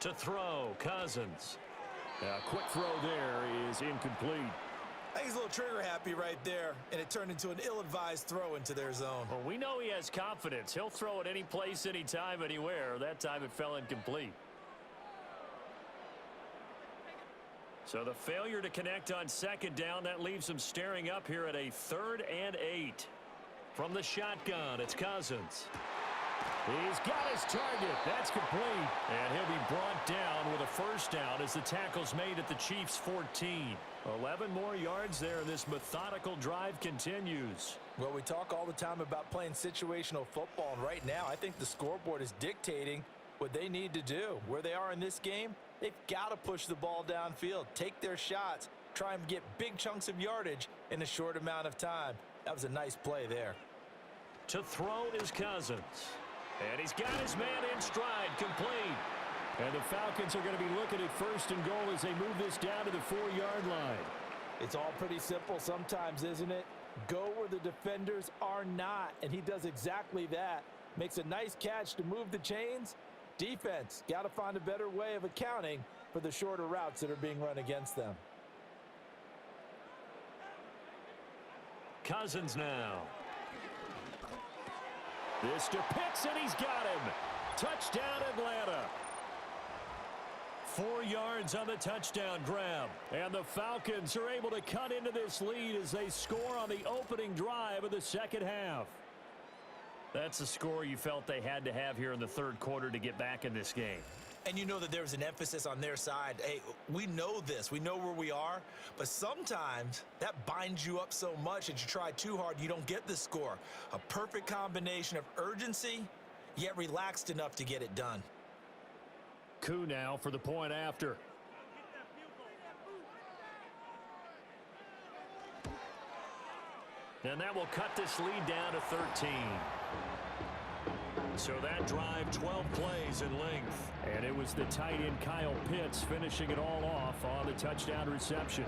To throw, Cousins. A quick throw there is incomplete. I think he's a little trigger happy right there, and it turned into an ill-advised throw into their zone. Well, we know he has confidence. He'll throw it any place, anytime, anywhere. That time it fell incomplete. So the failure to connect on 2nd down, that leaves him staring up here at a 3rd and 8. From the shotgun, it's Cousins. He's got his target. That's complete. And he'll be brought down with a 1st down as the tackle's made at the Chiefs' 14. 11 more yards there, and this methodical drive continues. Well, we talk all the time about playing situational football, and right now I think the scoreboard is dictating what they need to do. Where they are in this game, they've got to push the ball downfield, take their shots, try and get big chunks of yardage in a short amount of time. That was a nice play there. To throw is Cousins. And he's got his man in stride, complete. And the Falcons are going to be looking at 1st and goal as they move this down to the 4-yard line. It's all pretty simple sometimes, isn't it? Go where the defenders are not, and he does exactly that. Makes a nice catch to move the chains. Defense, got to find a better way of accounting for the shorter routes that are being run against them. Cousins now. This to Pitts, and he's got him. Touchdown, Atlanta. 4 yards on the touchdown grab. And the Falcons are able to cut into this lead as they score on the opening drive of the 2nd half. That's the score you felt they had to have here in the 3rd quarter to get back in this game. And you know that there's an emphasis on their side. Hey, we know this. We know where we are. But sometimes that binds you up so much that you try too hard, you don't get the score. A perfect combination of urgency, yet relaxed enough to get it done. Coup now for the point after. And that will cut this lead down to 13. So that drive, 12 plays in length. And it was the tight end Kyle Pitts finishing it all off on the touchdown reception.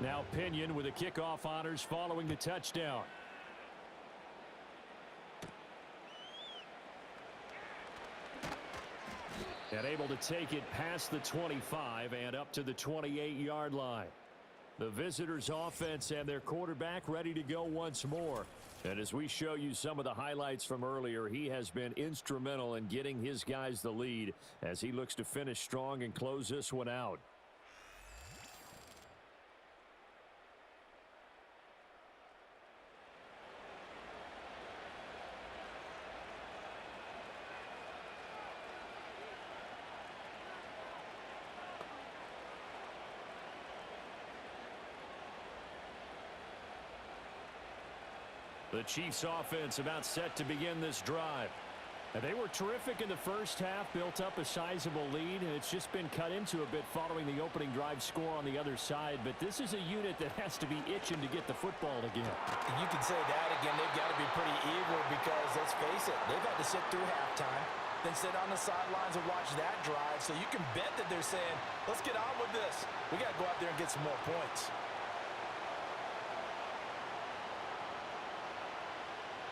Now Pinion with the kickoff honors following the touchdown. And able to take it past the 25 and up to the 28-yard line. The visitors' offense and their quarterback ready to go once more. And as we show you some of the highlights from earlier, he has been instrumental in getting his guys the lead as he looks to finish strong and close this one out. The Chiefs offense about set to begin this drive. And they were terrific in the first half, built up a sizable lead, and it's just been cut into a bit following the opening drive score on the other side. But this is a unit that has to be itching to get the football again. You can say that again. They've got to be pretty eager because, let's face it, they've had to sit through halftime, then sit on the sidelines and watch that drive. So you can bet that they're saying, let's get on with this. We got to go out there and get some more points.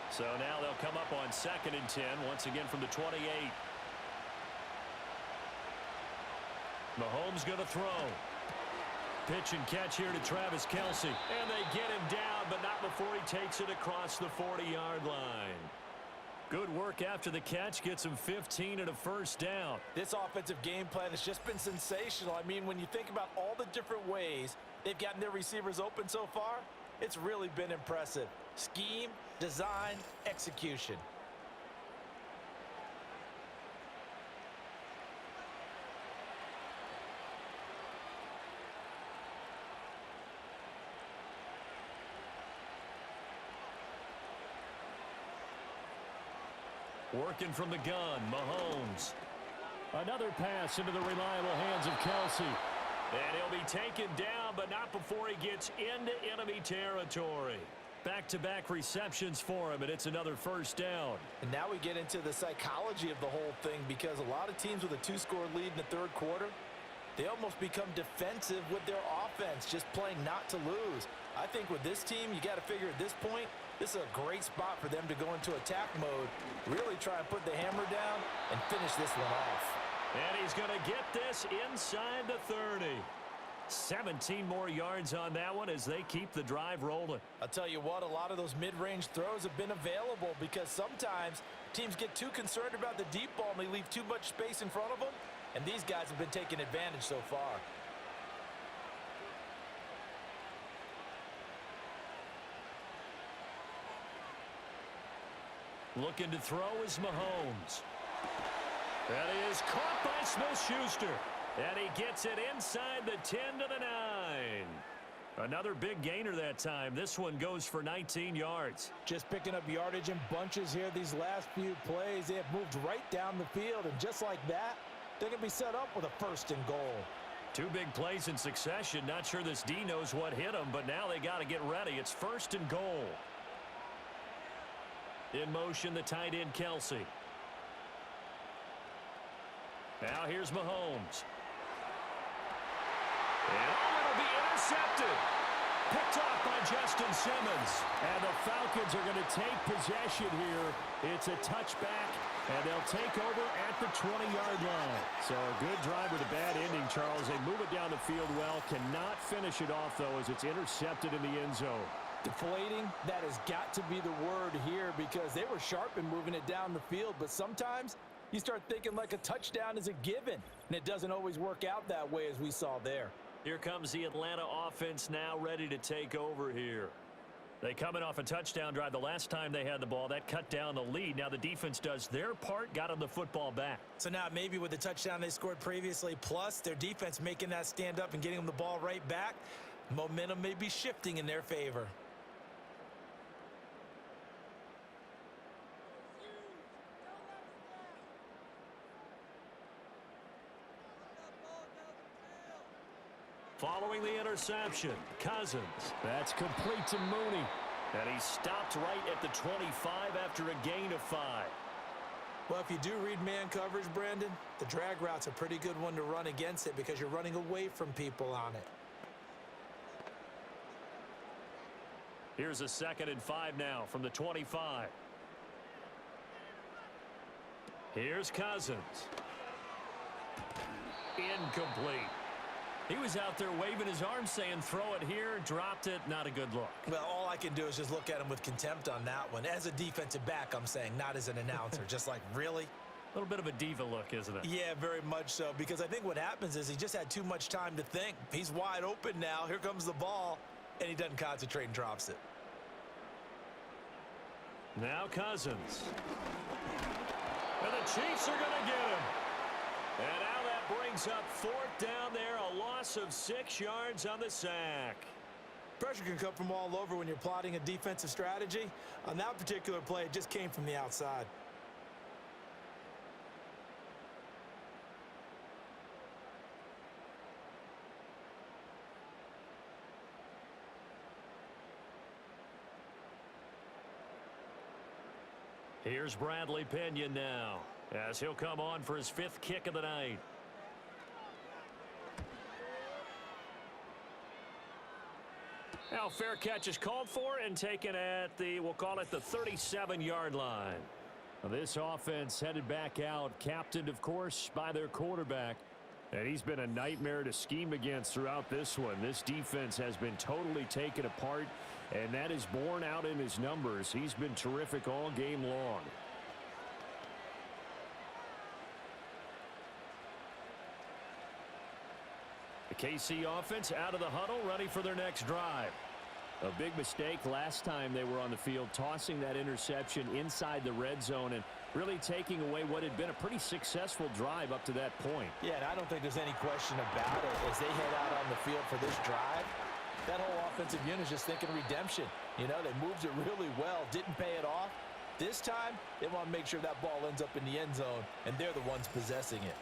So now they'll come up on 2nd and 10, once again from the 28. Mahomes going to throw. Pitch and catch here to Travis Kelce. And they get him down, but not before he takes it across the 40-yard line. Good work after the catch. Gets him 15 and a first down. This offensive game plan has just been sensational. I mean, when you think about all the different ways they've gotten their receivers open so far, it's really been impressive. Scheme, design, execution. Working from the gun, Mahomes. Another pass into the reliable hands of Kelce. And he'll be taken down, but not before he gets into enemy territory. Back-to-back receptions for him, and it's another first down. And now we get into the psychology of the whole thing, because a lot of teams with a 2-score lead in the third quarter, they almost become defensive with their offense, just playing not to lose. I think with this team, you got to figure at this point, this is a great spot for them to go into attack mode, really try and put the hammer down and finish this one off. And he's going to get this inside the 30. 17 more yards on that one as they keep the drive rolling. I'll tell you what, a lot of those mid-range throws have been available because sometimes teams get too concerned about the deep ball and they leave too much space in front of them, and these guys have been taking advantage so far. Looking to throw is Mahomes. That is caught by Smith-Schuster. And he gets it inside the 10 to the 9. Another big gainer that time. This one goes for 19 yards. Just picking up yardage in bunches here these last few plays. They have moved right down the field, and just like that, they're going to be set up with a 1st and goal. 2 big plays in succession. Not sure this D knows what hit him, but now they got to get ready. It's 1st and goal. In motion, the tight end Kelce. Now here's Mahomes. And it'll be intercepted. Picked off by Justin Simmons. And the Falcons are going to take possession here. It's a touchback, and they'll take over at the 20-yard line. So a good drive with a bad ending, Charles. They move it down the field well. Cannot finish it off, though, as it's intercepted in the end zone. Deflating, that has got to be the word here, because they were sharp in moving it down the field, but sometimes you start thinking like a touchdown is a given, and it doesn't always work out that way as we saw there. Here comes the Atlanta offense now ready to take over here. They coming off a touchdown drive the last time they had the ball. That cut down the lead. Now the defense does their part, got them the football back. So now maybe with the touchdown they scored previously, plus their defense making that stand up and getting them the ball right back, momentum may be shifting in their favor. Following the interception, Cousins. That's complete to Mooney. And he stopped right at the 25 after a gain of 5. Well, if you do read man coverage, Brandon, the drag route's a pretty good one to run against it because you're running away from people on it. Here's a 2nd and 5 now from the 25. Here's Cousins. Incomplete. He was out there waving his arms saying, throw it here, dropped it, not a good look. Well, all I can do is just look at him with contempt on that one. As a defensive back, I'm saying, not as an announcer. Just like, really? A little bit of a diva look, isn't it? Yeah, very much so, because I think what happens is he just had too much time to think. He's wide open now. Here comes the ball, and he doesn't concentrate and drops it. Now Cousins. And the Chiefs are going to get him. And now that brings up 4th down there, a loss of 6 yards on the sack. Pressure can come from all over when you're plotting a defensive strategy. On that particular play, it just came from the outside. Here's Bradley Pinion now, as he'll come on for his 5th kick of the night. Now fair catch is called for and taken at the, we'll call it the 37-yard line. Now, this offense headed back out, captained, of course, by their quarterback. And he's been a nightmare to scheme against throughout this one. This defense has been totally taken apart, and that is borne out in his numbers. He's been terrific all game long. The KC offense out of the huddle, ready for their next drive. A big mistake last time they were on the field, tossing that interception inside the red zone and really taking away what had been a pretty successful drive up to that point. Yeah, and I don't think there's any question about it. As they head out on the field for this drive, that whole offensive unit is just thinking redemption. You know, they moved it really well, didn't pay it off. This time, they want to make sure that ball ends up in the end zone, and they're the ones possessing it.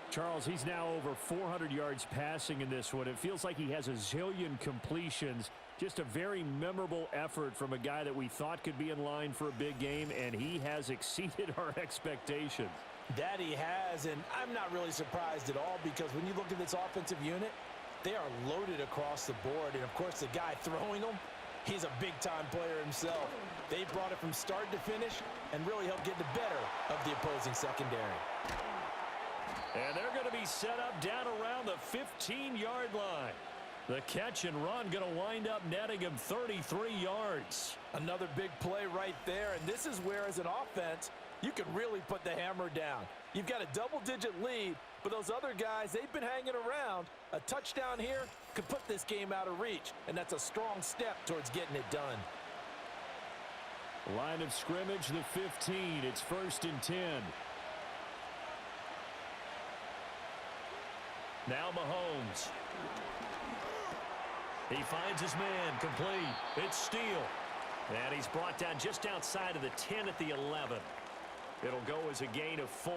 Charles, he's now over 400 yards passing in this one. It feels like he has a zillion completions. Just a very memorable effort from a guy that we thought could be in line for a big game, and he has exceeded our expectations. That he has, and I'm not really surprised at all because when you look at this offensive unit, they are loaded across the board. And, of course, the guy throwing them, he's a big-time player himself. They brought it from start to finish and really helped get the better of the opposing secondary. And they're going to be set up down around the 15-yard line. The catch and run going to wind up netting him 33 yards. Another big play right there, and this is where, as an offense, you can really put the hammer down. You've got a double-digit lead, but those other guys, they've been hanging around. A touchdown here could put this game out of reach, and that's a strong step towards getting it done. Line of scrimmage, the 15. It's 1st and 10. Now Mahomes. He finds his man, complete. It's Steele. And he's brought down just outside of the 10 at the 11. It'll go as a gain of 4,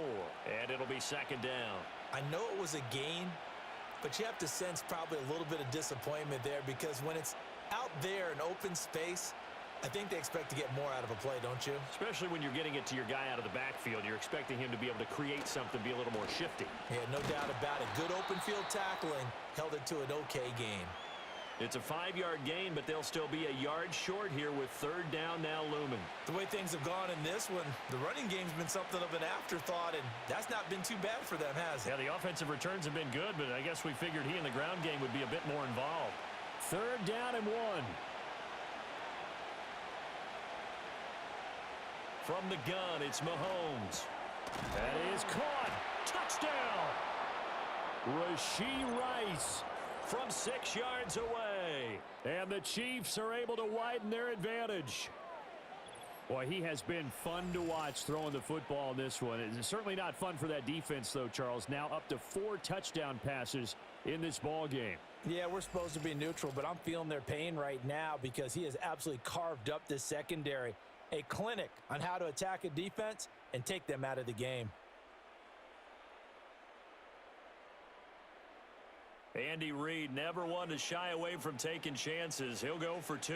and it'll be 2nd down. I know it was a gain, but you have to sense probably a little bit of disappointment there because when it's out there in open space, I think they expect to get more out of a play, don't you? Especially when you're getting it to your guy out of the backfield. You're expecting him to be able to create something, be a little more shifty. Yeah, no doubt about it. Good open field tackling held it to an okay gain. It's a 5-yard gain, but they'll still be a yard short here with 3rd down now looming. The way things have gone in this one, the running game's been something of an afterthought, and that's not been too bad for them, has it? Yeah, the offensive returns have been good, but I guess we figured he in the ground game would be a bit more involved. 3rd down and 1. From the gun, it's Mahomes. That is caught. Touchdown! Rashee Rice. from 6 yards away. And the Chiefs are able to widen their advantage. Boy, he has been fun to watch throwing the football in this one. It's certainly not fun for that defense, though, Charles. Now up to 4 touchdown passes in this ball game. Yeah, we're supposed to be neutral, but I'm feeling their pain right now because he has absolutely carved up this secondary. A clinic on how to attack a defense and take them out of the game. Andy Reid never one to shy away from taking chances. He'll go for 2.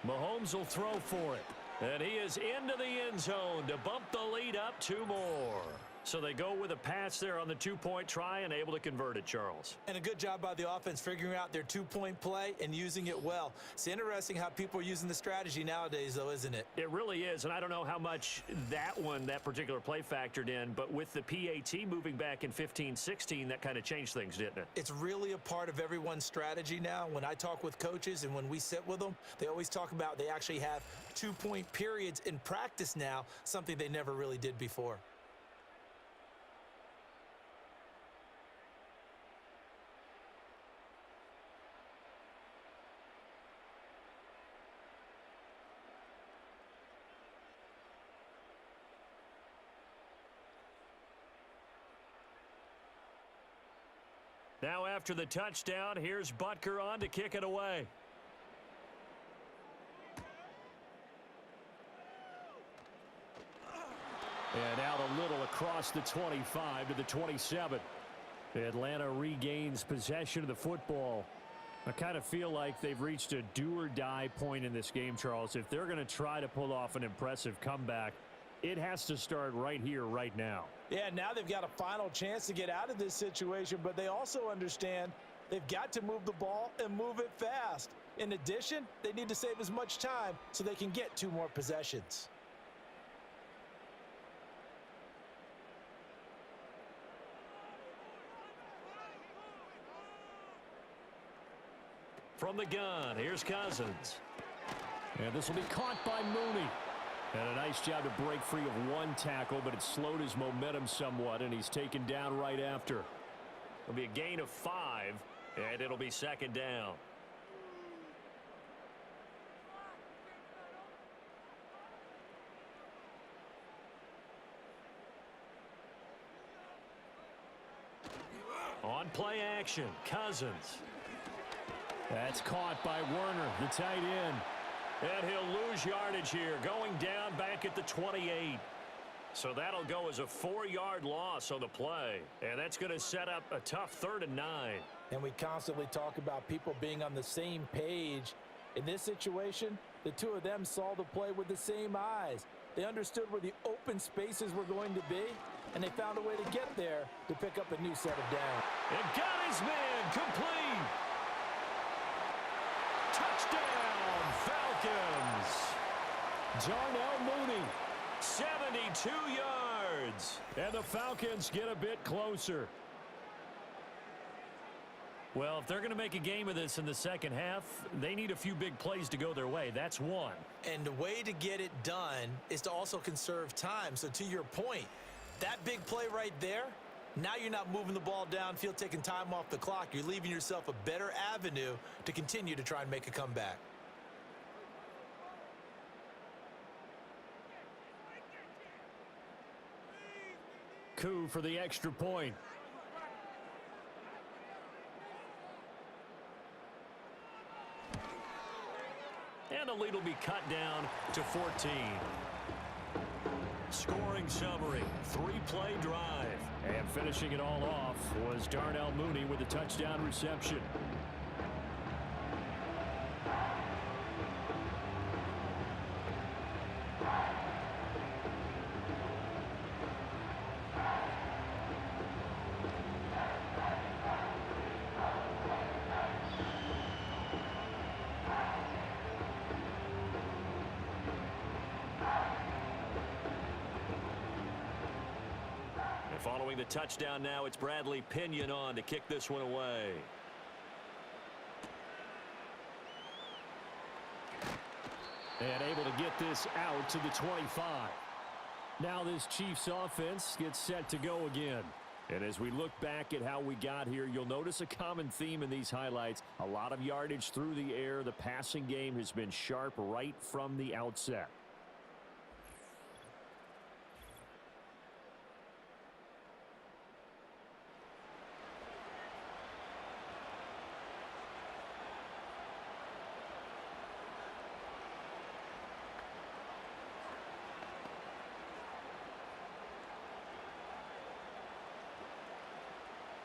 Mahomes will throw for it. And he is into the end zone to bump the lead up 2 more. So they go with a pass there on the 2-point try and able to convert it, Charles. And a good job by the offense figuring out their 2-point play and using it well. It's interesting how people are using the strategy nowadays, though, isn't it? It really is, and I don't know how much that particular play factored in, but with the PAT moving back in 15-16, that kind of changed things, didn't it? It's really a part of everyone's strategy now. When I talk with coaches and when we sit with them, they always talk about they actually have 2-point periods in practice now, something they never really did before. Now after the touchdown, here's Butker on to kick it away. And out a little across the 25 to the 27. Atlanta regains possession of the football. I kind of feel like they've reached a do-or-die point in this game, Charles. If they're going to try to pull off an impressive comeback, it has to start right here, right now. Yeah, now they've got a final chance to get out of this situation, but they also understand they've got to move the ball and move it fast. In addition, they need to save as much time so they can get 2 more possessions. From the gun, here's Cousins. And this will be caught by Mooney. And a nice job to break free of 1 tackle, but it slowed his momentum somewhat, and he's taken down right after. It'll be a gain of 5, and it'll be 2nd down. On play action, Cousins. That's caught by Werner, the tight end. And he'll lose yardage here, going down back at the 28. So that'll go as a 4-yard loss on the play. And that's going to set up a tough 3rd and 9. And we constantly talk about people being on the same page. In this situation, the 2 of them saw the play with the same eyes. They understood where the open spaces were going to be, and they found a way to get there to pick up a new set of downs. And got his man complete. Touchdown, Falcons. Darnell Mooney, 72 yards. And the Falcons get a bit closer. Well, if they're going to make a game of this in the second half, they need a few big plays to go their way. That's one. And the way to get it done is to also conserve time. So to your point, that big play right there, now you're not moving the ball downfield, taking time off the clock. You're leaving yourself a better avenue to continue to try and make a comeback. Coup for the extra point. And the lead will be cut down to 14. Scoring summary, 3-play drive. And finishing it all off was Darnell Mooney with a touchdown reception. Following the touchdown now, it's Bradley Pinion on to kick this one away. And able to get this out to the 25. Now this Chiefs offense gets set to go again. And as we look back at how we got here, you'll notice a common theme in these highlights. A lot of yardage through the air. The passing game has been sharp right from the outset.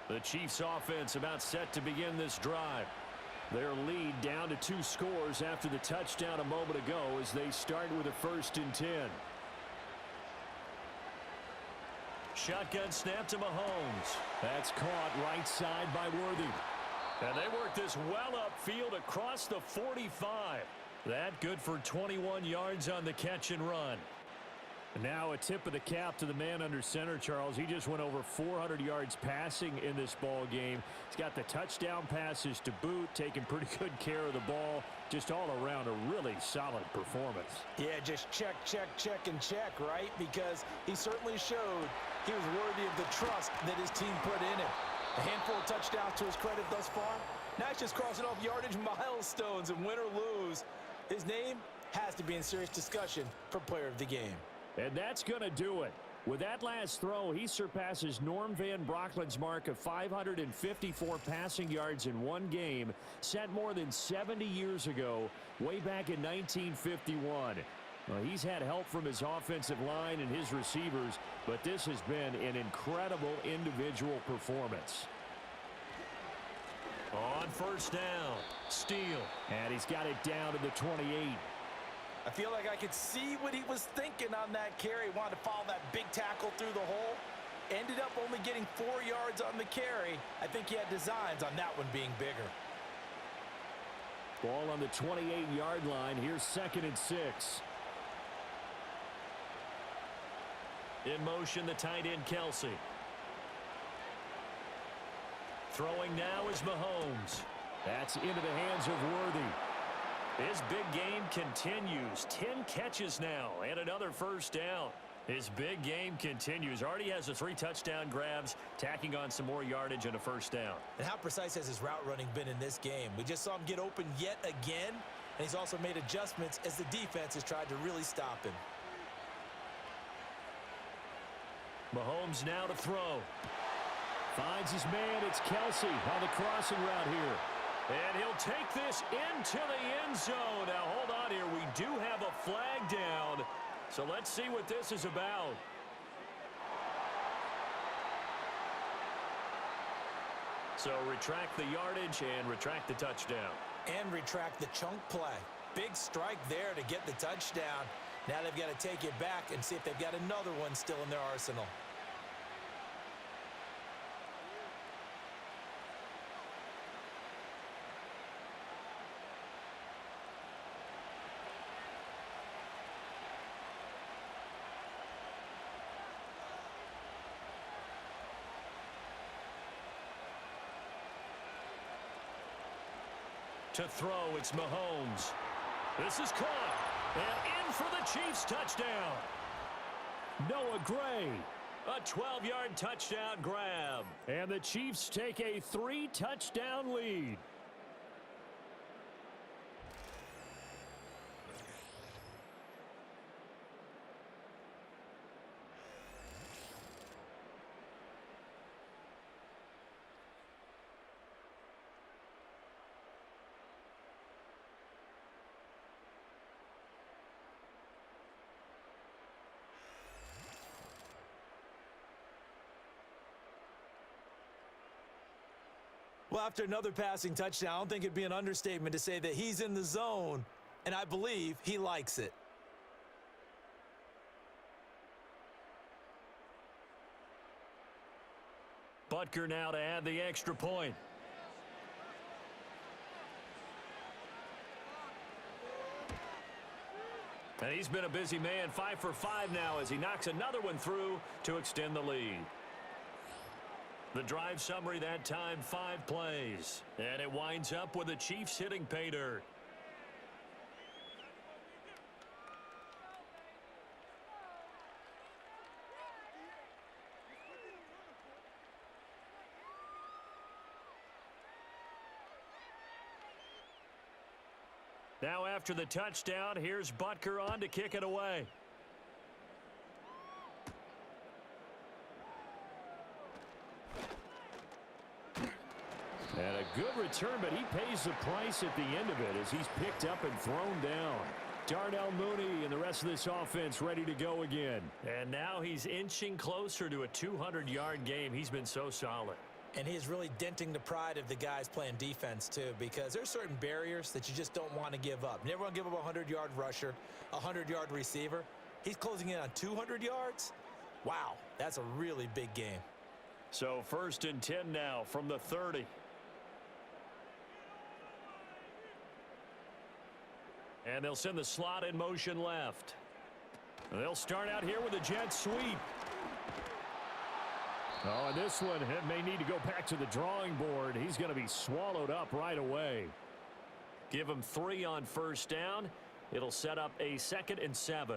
The Chiefs offense about set to begin this drive. Their lead down to 2 scores after the touchdown a moment ago as they start with a 1st and 10. Shotgun snap to Mahomes. That's caught right side by Worthy. And they work this well upfield across the 45. That good for 21 yards on the catch and run. And now a tip of the cap to the man under center, Charles. He just went over 400 yards passing in this ball game. He's got the touchdown passes to boot, taking pretty good care of the ball. Just all around a really solid performance. Yeah, just check, and check, right? Because he certainly showed he was worthy of the trust that his team put in him. A handful of touchdowns to his credit thus far. Now he's just crossing off yardage milestones, and win or lose, his name has to be in serious discussion for player of the game. And that's going to do it. With that last throw, he surpasses Norm Van Brocklin's mark of 554 passing yards in one game, set more than 70 years ago, way back in 1951. Well, he's had help from his offensive line and his receivers, but this has been an incredible individual performance. On 1st down, Steele. And he's got it down to the 28. I feel like I could see what he was thinking on that carry. Wanted to follow that big tackle through the hole. Ended up only getting 4 yards on the carry. I think he had designs on that one being bigger. Ball on the 28-yard line. Here's 2nd and 6. In motion, the tight end, Kelsey. Throwing now is Mahomes. That's into the hands of Worthy. His big game continues. 10 catches now and another 1st down. His big game continues. Already has the 3 touchdown grabs, tacking on some more yardage and a 1st down. And how precise has his route running been in this game? We just saw him get open yet again, and he's also made adjustments as the defense has tried to really stop him. Mahomes now to throw. Finds his man. It's Kelsey on the crossing route here. And he'll take this into the end zone. Now, hold on here. We do have a flag down. So let's see what this is about. So retract the yardage and retract the touchdown. And retract the chunk play. Big strike there to get the touchdown. Now they've got to take it back and see if they've got another one still in their arsenal. To throw, it's Mahomes. This is caught. And in for the Chiefs touchdown. Noah Gray. A 12-yard touchdown grab. And the Chiefs take a 3-touchdown lead. Well, after another passing touchdown, I don't think it'd be an understatement to say that he's in the zone, and I believe he likes it. Butker now to add the extra point. And he's been a busy man, 5 for 5 now as he knocks another one through to extend the lead. The drive summary that time, 5 plays. And it winds up with the Chiefs hitting pay dirt. Now after the touchdown, here's Butker on to kick it away. And a good return, but he pays the price at the end of it as he's picked up and thrown down. Darnell Mooney and the rest of this offense ready to go again. And now he's inching closer to a 200-yard game. He's been so solid. And he is really denting the pride of the guys playing defense, too, because there's certain barriers that you just don't want to give up. You never want to give up a 100-yard rusher, a 100-yard receiver. He's closing in on 200 yards. Wow, that's a really big game. So 1st and 10 now from the 30. And they'll send the slot in motion left. They'll start out here with a jet sweep. Oh, and this one may need to go back to the drawing board. He's going to be swallowed up right away. Give him 3 on 1st down. It'll set up a 2nd and 7.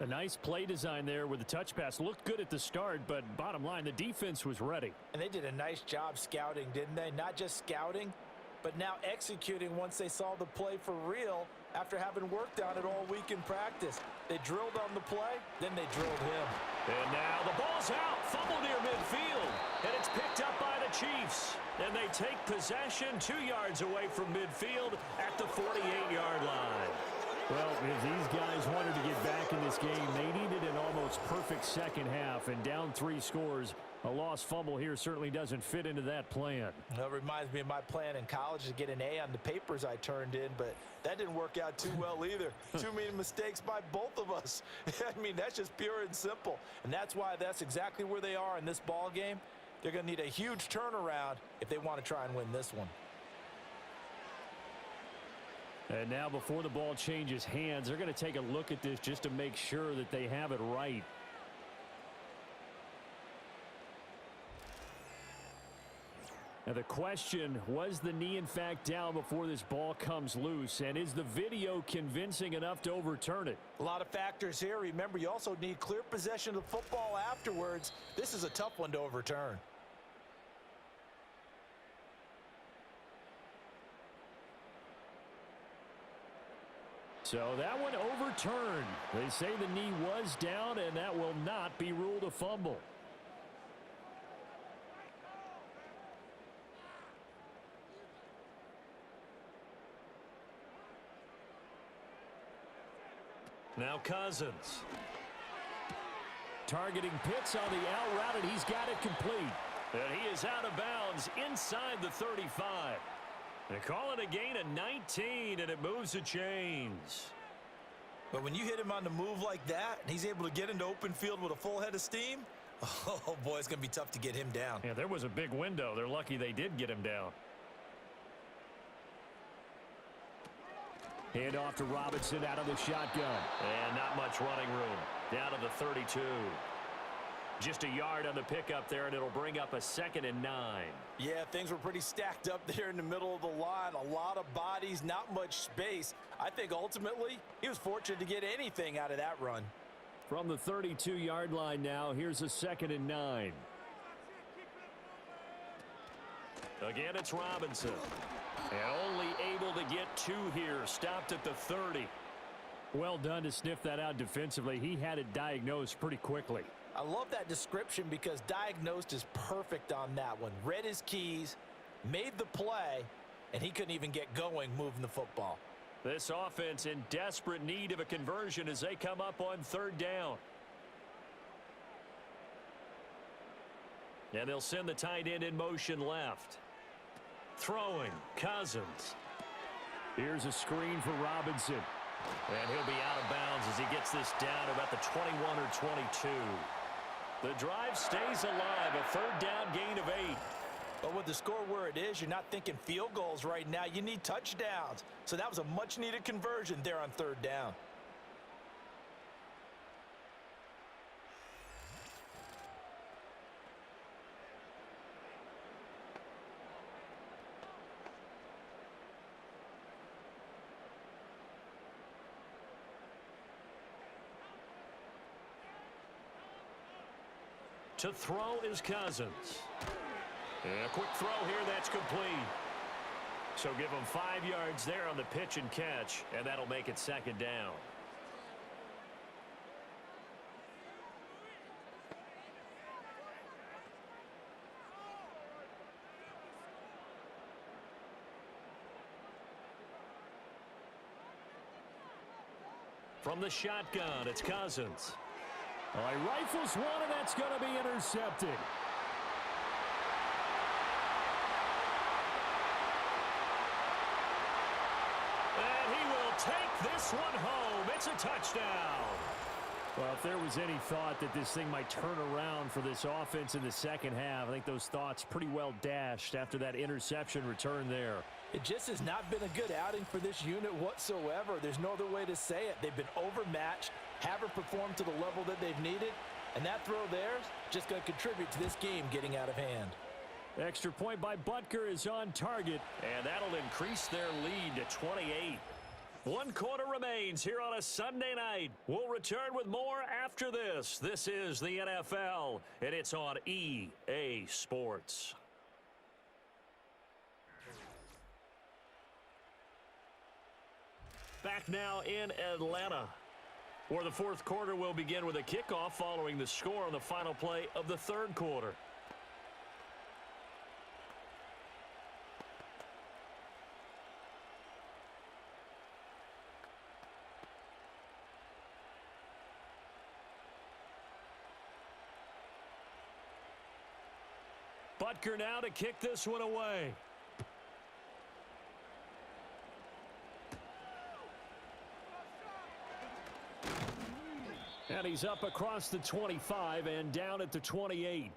A nice play design there with the touch pass. Looked good at the start, but bottom line, the defense was ready. And they did a nice job scouting, didn't they? Not just scouting, but now executing once they saw the play for real after having worked on it all week in practice. They drilled on the play, then they drilled him. And now the ball's out. Fumble near midfield. And it's picked up by the Chiefs. And they take possession 2 yards away from midfield at the 48-yard line. Well, if these guys wanted to get back in this game, they needed an almost perfect second half. And down 3 scores, a lost fumble here certainly doesn't fit into that plan. Well, it reminds me of my plan in college to get an A on the papers I turned in, but that didn't work out too well either. Too many mistakes by both of us. I mean, that's just pure and simple. And that's why that's exactly where they are in this ball game. They're going to need a huge turnaround if they want to try and win this one. And now before the ball changes hands, they're going to take a look at this just to make sure that they have it right. Now the question, was the knee in fact down before this ball comes loose? And is the video convincing enough to overturn it? A lot of factors here. Remember, you also need clear possession of the football afterwards. This is a tough one to overturn. So that one overturned. They say the knee was down, and that will not be ruled a fumble. Now Cousins. Targeting Pitts on the out route, and he's got it complete. And he is out of bounds inside the 35. They call it a gain of 19, and it moves the chains. But when you hit him on the move like that, and he's able to get into open field with a full head of steam, oh, boy, it's going to be tough to get him down. Yeah, there was a big window. They're lucky they did get him down. Hand off to Robinson out of the shotgun. And not much running room. Down to the 32. Just a yard on the pickup there, and it'll bring up a 2nd and 9. Yeah, things were pretty stacked up there in the middle of the line. A lot of bodies, not much space. I think ultimately he was fortunate to get anything out of that run. From the 32-yard line now, here's a 2nd and 9. Again, it's Robinson. And only able to get 2 here. Stopped at the 30. Well done to sniff that out defensively. He had it diagnosed pretty quickly. I love that description because diagnosed is perfect on that one. Read his keys, made the play, and he couldn't even get going moving the football. This offense in desperate need of a conversion as they come up on 3rd down. And they'll send the tight end in motion left. Throwing, Cousins. Here's a screen for Robinson. And he'll be out of bounds as he gets this down to about the 21 or 22. The drive stays alive, a 3rd down gain of 8. But with the score where it is, you're not thinking field goals right now. You need touchdowns. So that was a much-needed conversion there on 3rd down. To throw is Cousins. And a quick throw here, that's complete. So give them 5 yards there on the pitch and catch, and that'll make it second down. From the shotgun, it's Cousins. All right, rifles one, and that's going to be intercepted. And he will take this one home. It's a touchdown. Well, if there was any thought that this thing might turn around for this offense in the second half, I think those thoughts pretty well dashed after that interception return there. It just has not been a good outing for this unit whatsoever. There's no other way to say it. They've been overmatched, haven't performed to the level that they've needed, and that throw there is just going to contribute to this game getting out of hand. Extra point by Butker is on target. And that'll increase their lead to 28. 1 quarter remains here on a Sunday night. We'll return with more after this. This is the NFL, and it's on EA Sports. Back now in Atlanta, where the fourth quarter will begin with a kickoff following the score on the final play of the third quarter. Butker now to kick this one away. And he's up across the 25 and down at the 28.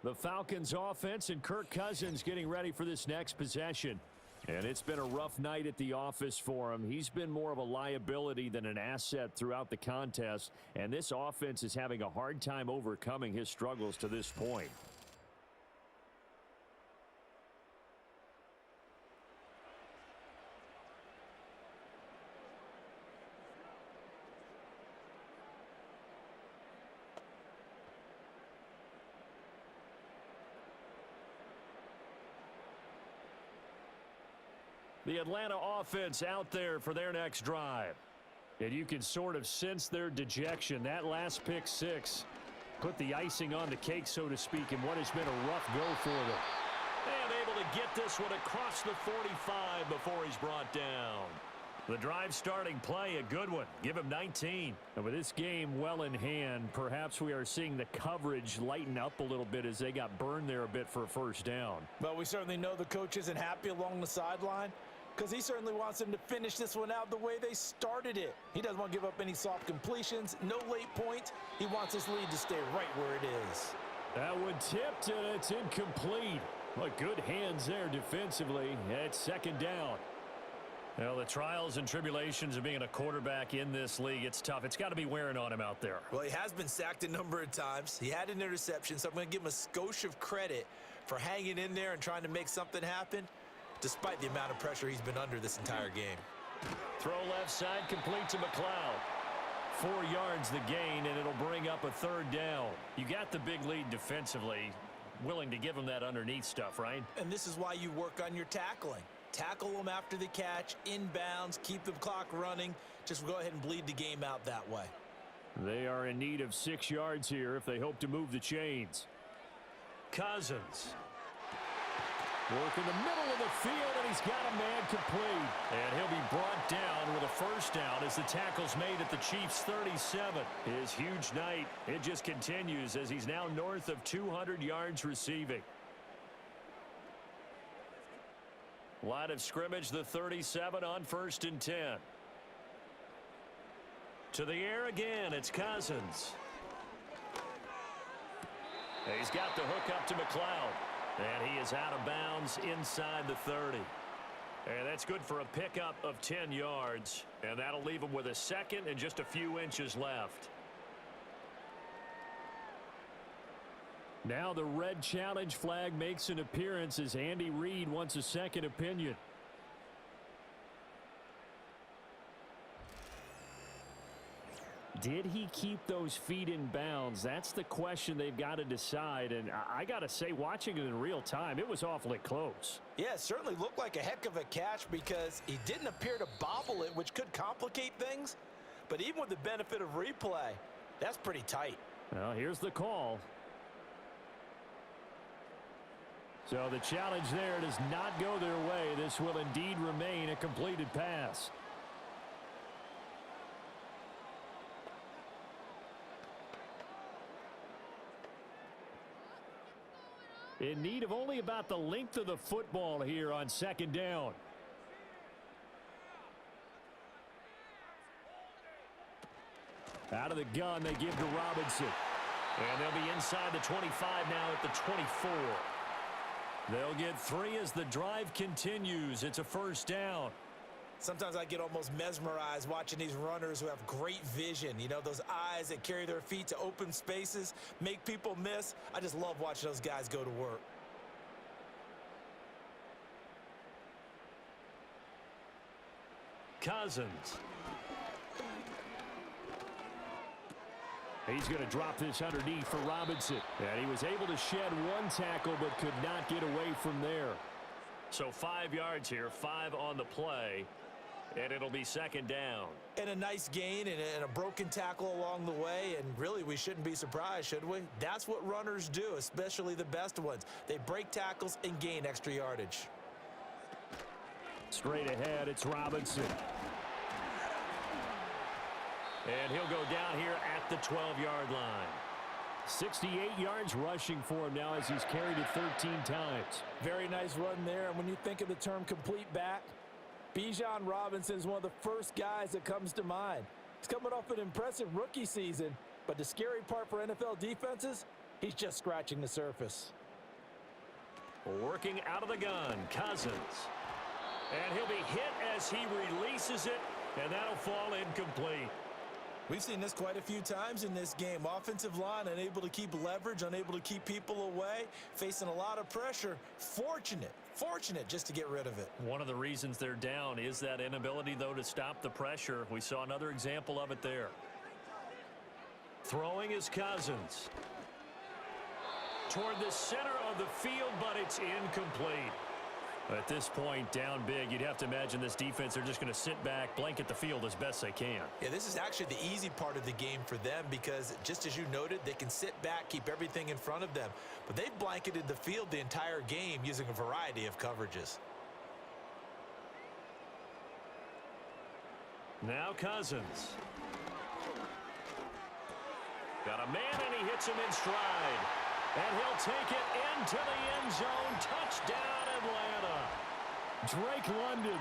The Falcons offense and Kirk Cousins getting ready for this next possession. And it's been a rough night at the office for him. He's been more of a liability than an asset throughout the contest. And this offense is having a hard time overcoming his struggles to this point. The Atlanta offense out there for their next drive. And you can sort of sense their dejection. That last pick six put the icing on the cake, so to speak, in what has been a rough go for them. And able to get this one across the 45 before he's brought down. The drive starting play, a good one. Give him 19. And with this game well in hand, perhaps we are seeing the coverage lighten up a little bit as they got burned there a bit for a first down. But we certainly know the coach isn't happy along the sideline, because he certainly wants them to finish this one out the way they started it. He doesn't want to give up any soft completions, no late points. He wants his lead to stay right where it is. That one tipped, and it's incomplete. But good hands there defensively. It's second down. Well, the trials and tribulations of being a quarterback in this league, it's tough. It's got to be wearing on him out there. Well, he has been sacked a number of times. He had an interception, so I'm going to give him a skosh of credit for hanging in there and trying to make something happen, despite the amount of pressure he's been under this entire game. Throw left side, complete to McLeod. 4 yards the gain, and it'll bring up a third down. You got the big lead defensively, willing to give him that underneath stuff, right? And this is why you work on your tackling. Tackle them after the catch, inbounds, keep the clock running. Just go ahead and bleed the game out that way. They are in need of 6 yards here if they hope to move the chains. Cousins. Work in the middle of the field, and he's got a man complete. And he'll be brought down with a first down as the tackle's made at the Chiefs' 37. His huge night, it just continues as he's now north of 200 yards receiving. Line of scrimmage, the 37 on 1st and 10. To the air again, it's Cousins. He's got the hook up to McLeod. And he is out of bounds inside the 30. And that's good for a pickup of 10 yards. And that'll leave him with a second and just a few inches left. Now the red challenge flag makes an appearance as Andy Reid wants a second opinion. Did he keep those feet in bounds? That's the question they've got to decide. And I got to say, watching it in real time, it was awfully close. Yeah, it certainly looked like a heck of a catch because he didn't appear to bobble it, which could complicate things. But even with the benefit of replay, that's pretty tight. Well, here's the call. So the challenge there does not go their way. This will indeed remain a completed pass. In need of only about the length of the football here on second down. Out of the gun, they give to Robinson. And they'll be inside the 25 now at the 24. They'll get 3 as the drive continues. It's a first down. Sometimes I get almost mesmerized watching these runners who have great vision. You know, those eyes that carry their feet to open spaces, make people miss. I just love watching those guys go to work. Cousins. He's going to drop this underneath for Robinson. And he was able to shed 1 tackle but could not get away from there. So 5 yards here, 5 on the play. And it'll be second down. And a nice gain and a broken tackle along the way. And really, we shouldn't be surprised, should we? That's what runners do, especially the best ones. They break tackles and gain extra yardage. Straight ahead, it's Robinson. And he'll go down here at the 12-yard line. 68 yards rushing for him now as he's carried it 13 times. Very nice run there. And when you think of the term complete back, Bijan Robinson is one of the first guys that comes to mind. He's coming off an impressive rookie season, but the scary part for NFL defenses, he's just scratching the surface. Working out of the gun, Cousins. And he'll be hit as he releases it, and that'll fall incomplete. We've seen this quite a few times in this game. Offensive line unable to keep leverage, unable to keep people away, facing a lot of pressure. Fortunate just to get rid of it. One of the reasons they're down is that inability, though, to stop the pressure. We saw another example of it there. Throwing is Cousins. Toward the center of the field, but it's incomplete. At this point, down big, you'd have to imagine this defense, they're just going to sit back, blanket the field as best they can. Yeah, this is actually the easy part of the game for them because, just as you noted, they can sit back, keep everything in front of them. But they've blanketed the field the entire game using a variety of coverages. Now Cousins. Got a man, and he hits him in stride. And he'll take it into the end zone. Touchdown, Atlanta. Drake London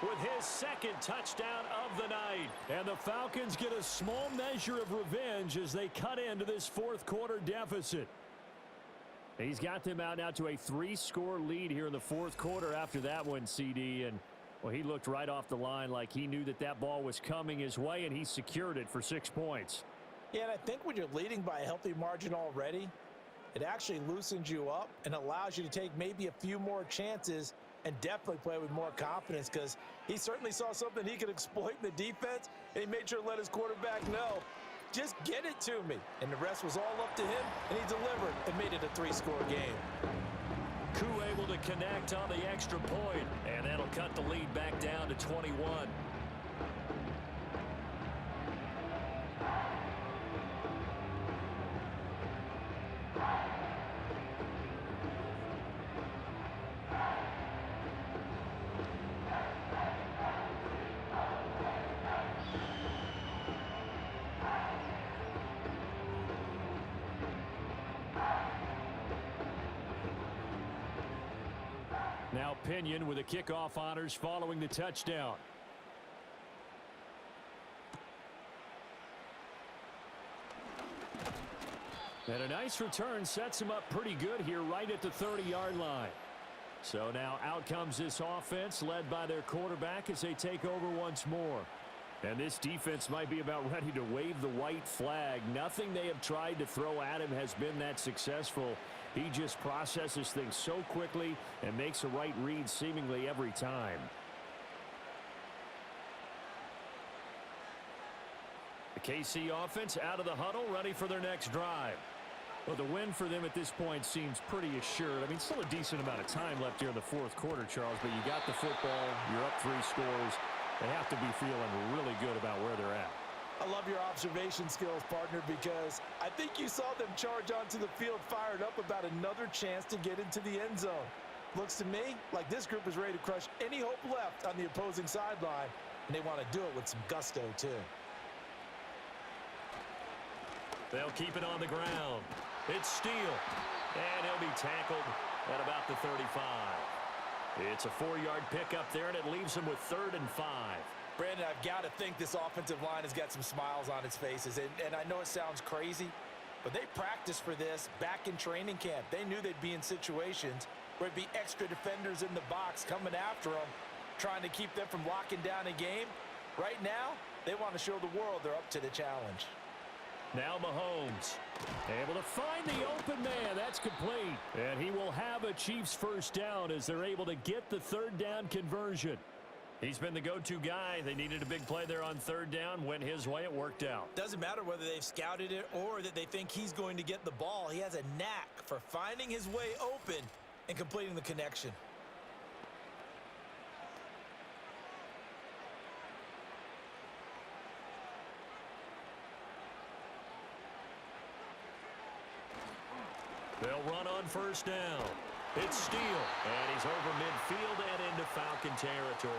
with his second touchdown of the night. And the Falcons get a small measure of revenge as they cut into this fourth quarter deficit. He's got them out now to a 3-score lead here in the fourth quarter after that one, CD. And, well, he looked right off the line like he knew that that ball was coming his way, and he secured it for 6 points. Yeah, and I think when you're leading by a healthy margin already, it actually loosens you up and allows you to take maybe a few more chances and definitely play with more confidence because he certainly saw something he could exploit in the defense, and he made sure to let his quarterback know, just get it to me. And the rest was all up to him, and he delivered and made it a 3-score game. Koo able to connect on the extra point, and that'll cut the lead back down to 21. Now Pinion with the kickoff honors following the touchdown. And a nice return sets him up pretty good here right at the 30-yard line. So now out comes this offense led by their quarterback as they take over once more. And this defense might be about ready to wave the white flag. Nothing they have tried to throw at him has been that successful. He just processes things so quickly and makes a right read seemingly every time. The KC offense out of the huddle, ready for their next drive. Well, the win for them at this point seems pretty assured. I mean, still a decent amount of time left here in the fourth quarter, Charles, but you got the football, you're up 3 scores. They have to be feeling really good about where they're at. I love your observation skills, partner, because I think you saw them charge onto the field fired up about another chance to get into the end zone. Looks to me like this group is ready to crush any hope left on the opposing sideline, and they want to do it with some gusto, too. They'll keep it on the ground. It's Steele, and he'll be tackled at about the 35. It's a 4-yard pickup there, and it leaves him with 3rd and 5. Brandon, I've got to think this offensive line has got some smiles on its faces, and I know it sounds crazy, but they practiced for this back in training camp. They knew they'd be in situations where there'd be extra defenders in the box coming after them, trying to keep them from locking down a game. Right now, they want to show the world they're up to the challenge. Now Mahomes, able to find the open man. That's complete. And he will have a Chiefs first down as they're able to get the 3rd down conversion. He's been the go-to guy. They needed a big play there on 3rd down. Went his way. It worked out. Doesn't matter whether they've scouted it or that they think he's going to get the ball. He has a knack for finding his way open and completing the connection. They'll run on 1st down. It's Steele, and he's over midfield and into Falcon territory.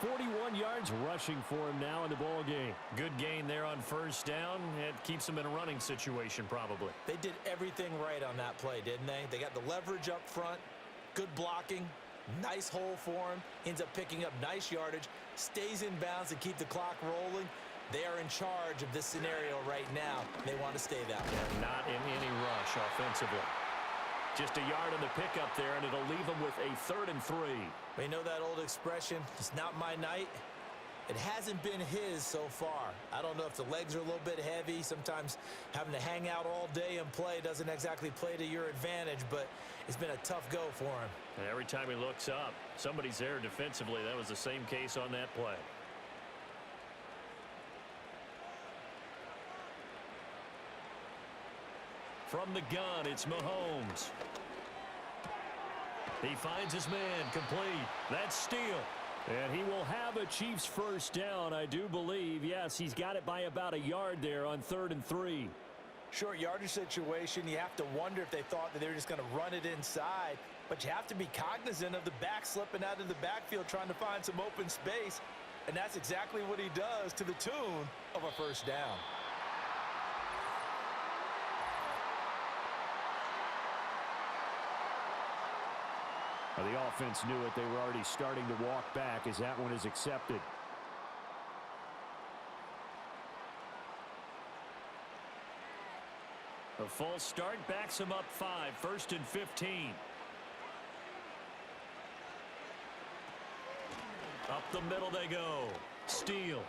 41 yards rushing for him now in the ball game. Good gain there on 1st down. It keeps him in a running situation probably. They did everything right on that play, didn't they? They got the leverage up front, good blocking, nice hole for him, ends up picking up nice yardage, stays in bounds to keep the clock rolling. They are in charge of this scenario right now. They want to stay that way. And not in any rush offensively. Just a yard on the pickup there, and it'll leave them with a 3rd and 3. We know that old expression, it's not my night. It hasn't been his so far. I don't know if the legs are a little bit heavy. Sometimes having to hang out all day and play doesn't exactly play to your advantage, but it's been a tough go for him. And every time he looks up, somebody's there defensively. That was the same case on that play. From the gun, it's Mahomes. He finds his man, complete. That's Steele. And he will have a Chiefs first down, I do believe. Yes, he's got it by about a yard there on 3rd and 3. Short yardage situation, you have to wonder if they thought that they were just going to run it inside. But you have to be cognizant of the back slipping out of the backfield trying to find some open space. And that's exactly what he does to the tune of a 1st down. The offense knew it. They were already starting to walk back as that one is accepted. A false start backs him up 5. 1st and 15. Up the middle they go. Steele.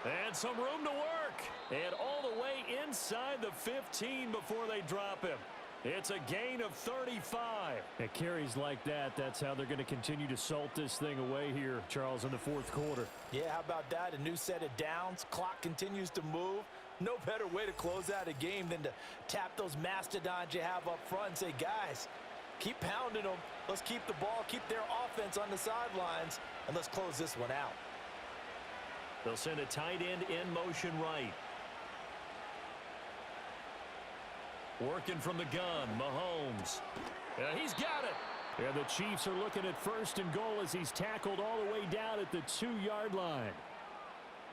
And some room to work. And all the way inside the 15 before they drop him. It's a gain of 35. It carries like that. That's how they're going to continue to salt this thing away here, Charles, in the 4th quarter. Yeah, how about that? A new set of downs. Clock continues to move. No better way to close out a game than to tap those mastodons you have up front and say, guys, keep pounding them. Let's keep the ball, keep their offense on the sidelines, and let's close this one out. They'll send a tight end in motion right. Working from the gun, Mahomes. Yeah, he's got it. And the Chiefs are looking at 1st and goal as he's tackled all the way down at the 2-yard line.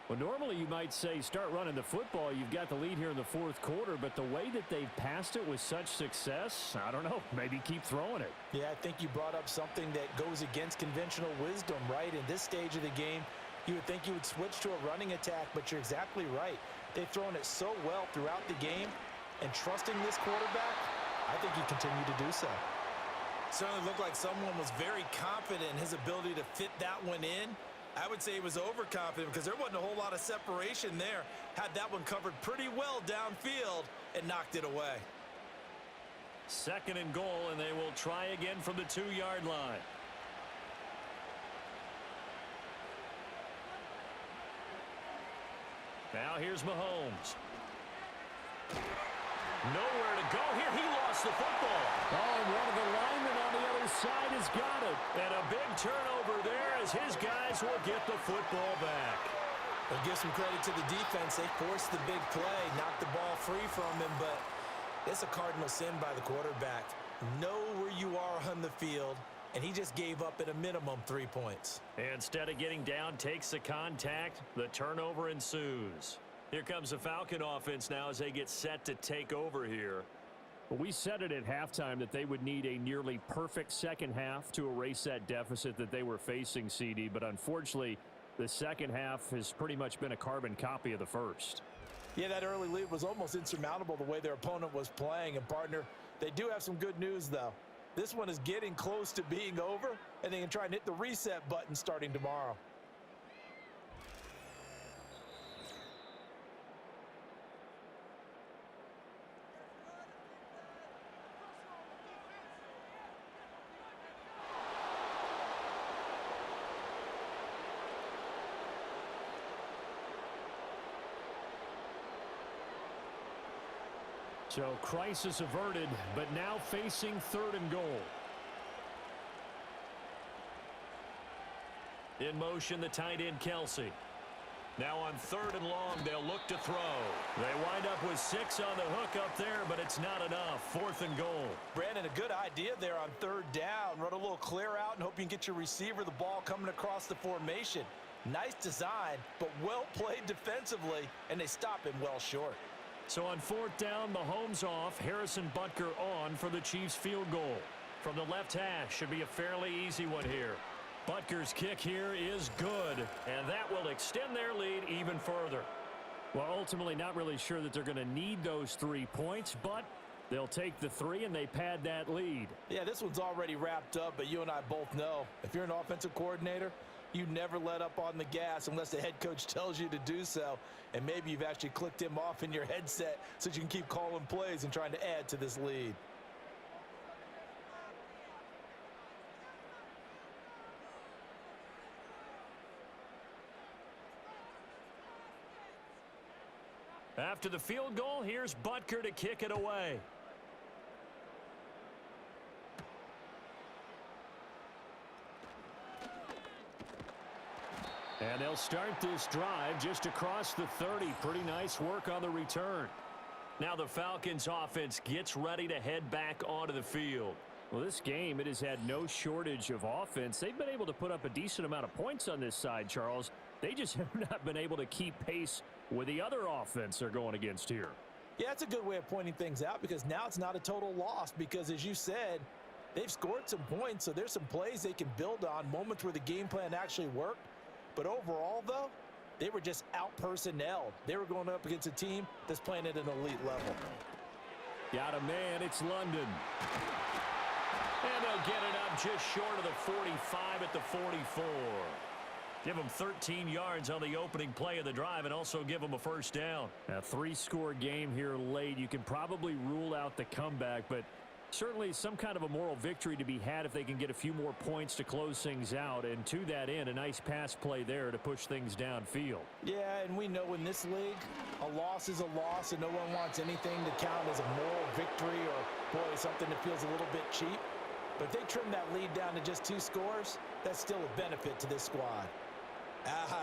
Well, normally you might say start running the football. You've got the lead here in the 4th quarter, but the way that they've passed it with such success, I don't know, maybe keep throwing it. Yeah, I think you brought up something that goes against conventional wisdom, right? In this stage of the game, you would think you would switch to a running attack, but you're exactly right. They've thrown it so well throughout the game. And trusting this quarterback, I think he continued to do so. Certainly looked like someone was very confident in his ability to fit that one in. I would say he was overconfident because there wasn't a whole lot of separation there. Had that one covered pretty well downfield and knocked it away. 2nd and goal, and they will try again from the 2-yard line. Now here's Mahomes. Nowhere to go here. He lost the football. Oh, and one of the linemen on the other side has got it. And a big turnover there as his guys will get the football back. I'll give some credit to the defense. They forced the big play, knocked the ball free from him, but it's a cardinal sin by the quarterback. Know where you are on the field, and he just gave up at a minimum 3 points. Instead of getting down, takes the contact. The turnover ensues. Here comes the Falcon offense now as they get set to take over here. We said it at halftime that they would need a nearly perfect second half to erase that deficit that they were facing, CD, but unfortunately, the second half has pretty much been a carbon copy of the first. Yeah, that early lead was almost insurmountable the way their opponent was playing. And, partner, they do have some good news, though. This one is getting close to being over, and they can try and hit the reset button starting tomorrow. So crisis averted, but now facing 3rd and goal. In motion, the tight end, Kelsey. Now on 3rd and long, they'll look to throw. They wind up with 6 on the hook up there, but it's not enough. 4th and goal. Brandon, a good idea there on 3rd down. Run a little clear out and hope you can get your receiver the ball coming across the formation. Nice design, but well played defensively, and they stop him well short. So on 4th down, Mahomes off, Harrison Butker on for the Chiefs field goal. From the left hash, should be a fairly easy one here. Butker's kick here is good, and that will extend their lead even further. Well, ultimately not really sure that they're going to need those 3 points, but they'll take the 3 and they pad that lead. Yeah, this one's already wrapped up, but you and I both know if you're an offensive coordinator, you never let up on the gas unless the head coach tells you to do so. And maybe you've actually clicked him off in your headset so you can keep calling plays and trying to add to this lead. After the field goal, here's Butker to kick it away. And they'll start this drive just across the 30. Pretty nice work on the return. Now the Falcons offense gets ready to head back onto the field. Well, this game, it has had no shortage of offense. They've been able to put up a decent amount of points on this side, Charles. They just have not been able to keep pace with the other offense they're going against here. Yeah, that's a good way of pointing things out because now it's not a total loss because, as you said, they've scored some points, so there's some plays they can build on, moments where the game plan actually worked. But overall, though, they were just out-personnelled. They were going up against a team that's playing at an elite level. Got a man, it's London. And they'll get it up just short of the 45 at the 44. Give them 13 yards on the opening play of the drive and also give them a 1st down. A 3-score game here late. You can probably rule out the comeback, but certainly some kind of a moral victory to be had if they can get a few more points to close things out. And to that end, a nice pass play there to push things downfield. Yeah, and we know in this league, a loss is a loss, and no one wants anything to count as a moral victory or, boy, something that feels a little bit cheap. But if they trim that lead down to just 2 scores, that's still a benefit to this squad.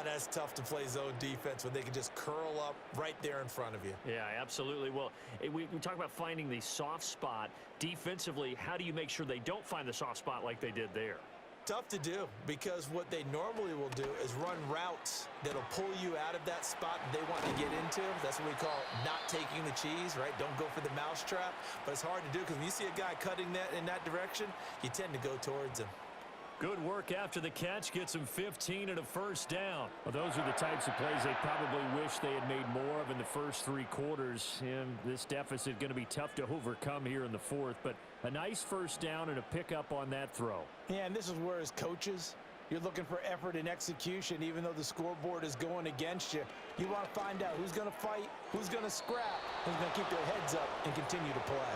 That's tough to play zone defense when they can just curl up right there in front of you. Yeah, absolutely. Well, we talk about finding the soft spot. Defensively, how do you make sure they don't find the soft spot like they did there? Tough to do because what they normally will do is run routes that'll pull you out of that spot they want to get into. That's what we call not taking the cheese, right? Don't go for the mousetrap. But it's hard to do because when you see a guy cutting that in that direction, you tend to go towards him. Good work after the catch. Gets him 15 and a 1st down. Well, those are the types of plays they probably wish they had made more of in the first 3 quarters. And this deficit going to be tough to overcome here in the 4th. But a nice 1st down and a pickup on that throw. Yeah, and this is where, as coaches, you're looking for effort and execution. Even though the scoreboard is going against you, you want to find out who's going to fight, who's going to scrap, who's going to keep their heads up and continue to play.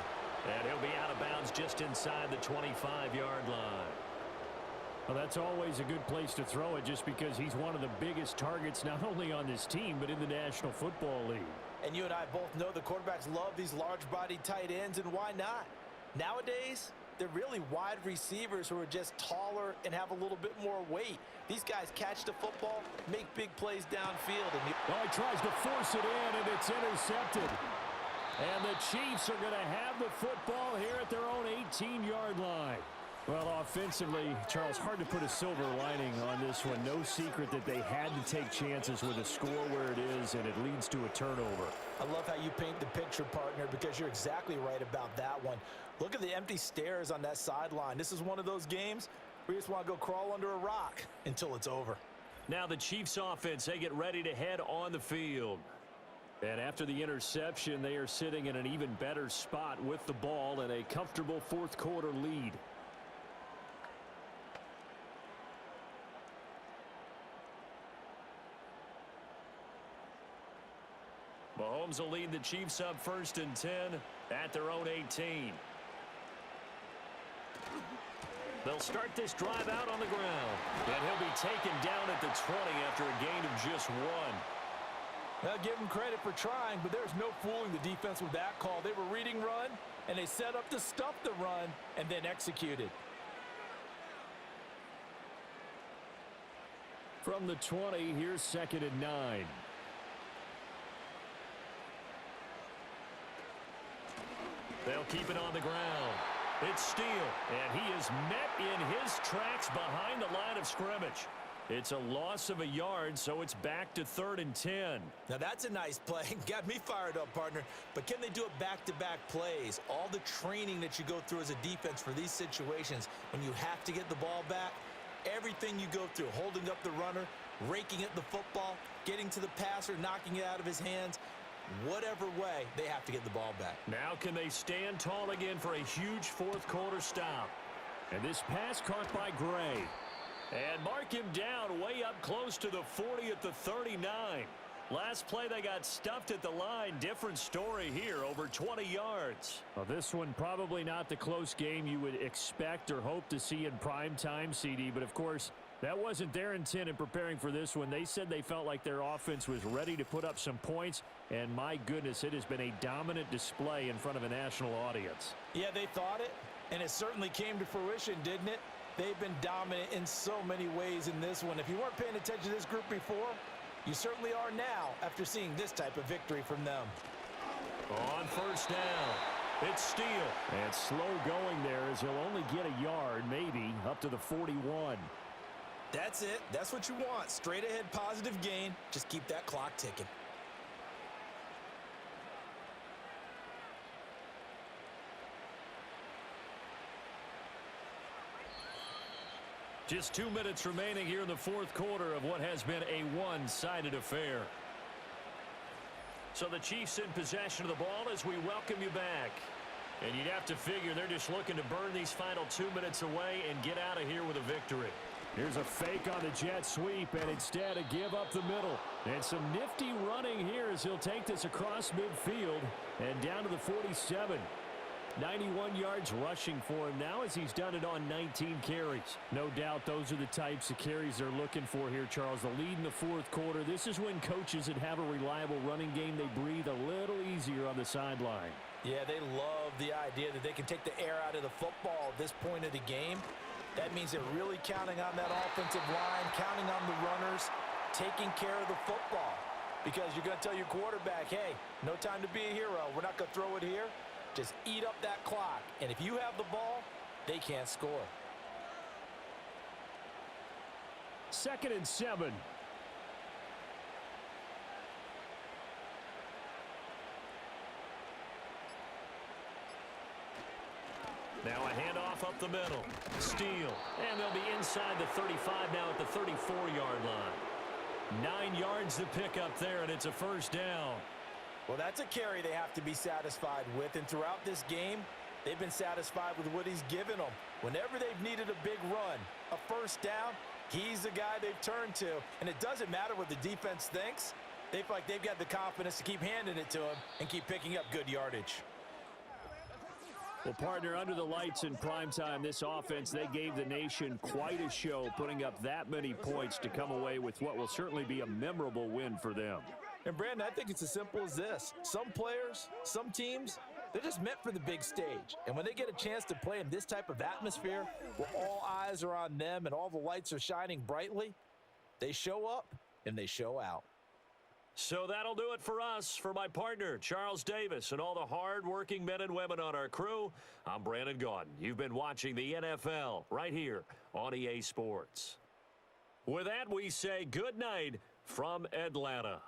And he'll be out of bounds just inside the 25-yard line. Well, that's always a good place to throw it just because he's one of the biggest targets not only on this team but in the National Football League. And you and I both know the quarterbacks love these large-bodied tight ends, and why not? Nowadays, they're really wide receivers who are just taller and have a little bit more weight. These guys catch the football, make big plays downfield. And he tries to force it in, and it's intercepted. And the Chiefs are going to have the football here at their own 18-yard line. Well, offensively, Charles, hard to put a silver lining on this one. No secret that they had to take chances with a score where it is, and it leads to a turnover. I love how you paint the picture, partner, because you're exactly right about that one. Look at the empty stairs on that sideline. This is one of those games where you just want to go crawl under a rock until it's over. Now the Chiefs offense, they get ready to head on the field. And after the interception, they are sitting in an even better spot with the ball and a comfortable fourth quarter lead. Mahomes will lead the Chiefs up 1st and 10 at their own 18. They'll start this drive out on the ground. And he'll be taken down at the 20 after a gain of just 1. I'll give them credit for trying, but there's no fooling the defense with that call. They were reading run, and they set up to stuff the run and then executed. From the 20, here's 2nd and 9. They'll keep it on the ground. It's Steele, and he is met in his tracks behind the line of scrimmage. It's a loss of a yard, so it's back to 3rd and 10. Now that's a nice play. Got me fired up, partner. But can they do it back-to-back plays? All the training that you go through as a defense for these situations, when you have to get the ball back, everything you go through, holding up the runner, raking at the football, getting to the passer, knocking it out of his hands, whatever way, they have to get the ball back. Now can they stand tall again for a huge fourth quarter stop? And this pass caught by Gray. And mark him down way up close to the 40 at the 39. Last play they got stuffed at the line. Different story here, over 20 yards. Well, this one probably not the close game you would expect or hope to see in prime time, CD. But, of course, that wasn't their intent in preparing for this one. They said they felt like their offense was ready to put up some points. And, my goodness, it has been a dominant display in front of a national audience. Yeah, they thought it, and it certainly came to fruition, didn't it? They've been dominant in so many ways in this one. If you weren't paying attention to this group before, you certainly are now after seeing this type of victory from them. On 1st down, it's Steele. And slow going there as he'll only get a yard, maybe, up to the 41. That's it. That's what you want. Straight ahead positive gain. Just keep that clock ticking. Just 2 minutes remaining here in the fourth quarter of what has been a one-sided affair. So the Chiefs in possession of the ball as we welcome you back. And you'd have to figure they're just looking to burn these final 2 minutes away and get out of here with a victory. Here's a fake on the jet sweep, and instead a give up the middle. And some nifty running here as he'll take this across midfield and down to the 47. 91 yards rushing for him now as he's done it on 19 carries. No doubt those are the types of carries they're looking for here, Charles. The lead in the fourth quarter. This is when coaches that have a reliable running game, they breathe a little easier on the sideline. Yeah, they love the idea that they can take the air out of the football at this point of the game. That means they're really counting on that offensive line, counting on the runners, taking care of the football. Because you're going to tell your quarterback, hey, no time to be a hero. We're not going to throw it here. Just eat up that clock. And if you have the ball, they can't score. 2nd and 7. Now a handoff up the middle. Steele. And they'll be inside the 35 now at the 34-yard line. 9 yards to pick up there, and it's a 1st down. Well, that's a carry they have to be satisfied with. And throughout this game, they've been satisfied with what he's given them. Whenever they've needed a big run, a 1st down, he's the guy they've turned to. And it doesn't matter what the defense thinks. They feel like they've got the confidence to keep handing it to him and keep picking up good yardage. Well, partner, under the lights in primetime, this offense, they gave the nation quite a show, putting up that many points to come away with what will certainly be a memorable win for them. And, Brandon, I think it's as simple as this. Some players, some teams, they're just meant for the big stage. And when they get a chance to play in this type of atmosphere, where all eyes are on them and all the lights are shining brightly, they show up and they show out. So that'll do it for us. For my partner, Charles Davis, and all the hard-working men and women on our crew, I'm Brandon Gaudin. You've been watching the NFL right here on EA Sports. With that, we say good night from Atlanta.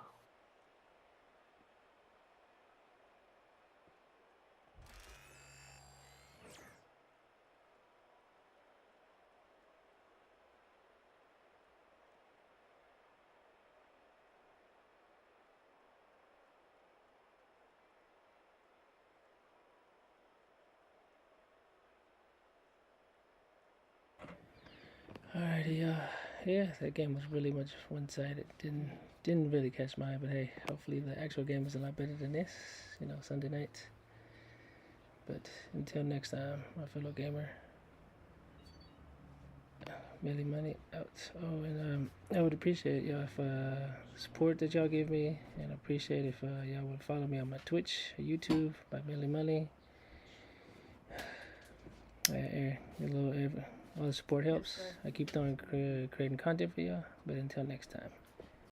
Alrighty, yeah, that game was really much one-sided. Didn't really catch my eye, but hey, hopefully the actual game is a lot better than this, Sunday night. But until next time, my fellow gamer, Millie Money out. Oh, and I would appreciate y'all if support that y'all give me, and appreciate if y'all would follow me on my Twitch or YouTube by Millie Money. All the support helps. I keep creating content for y'all. But until next time.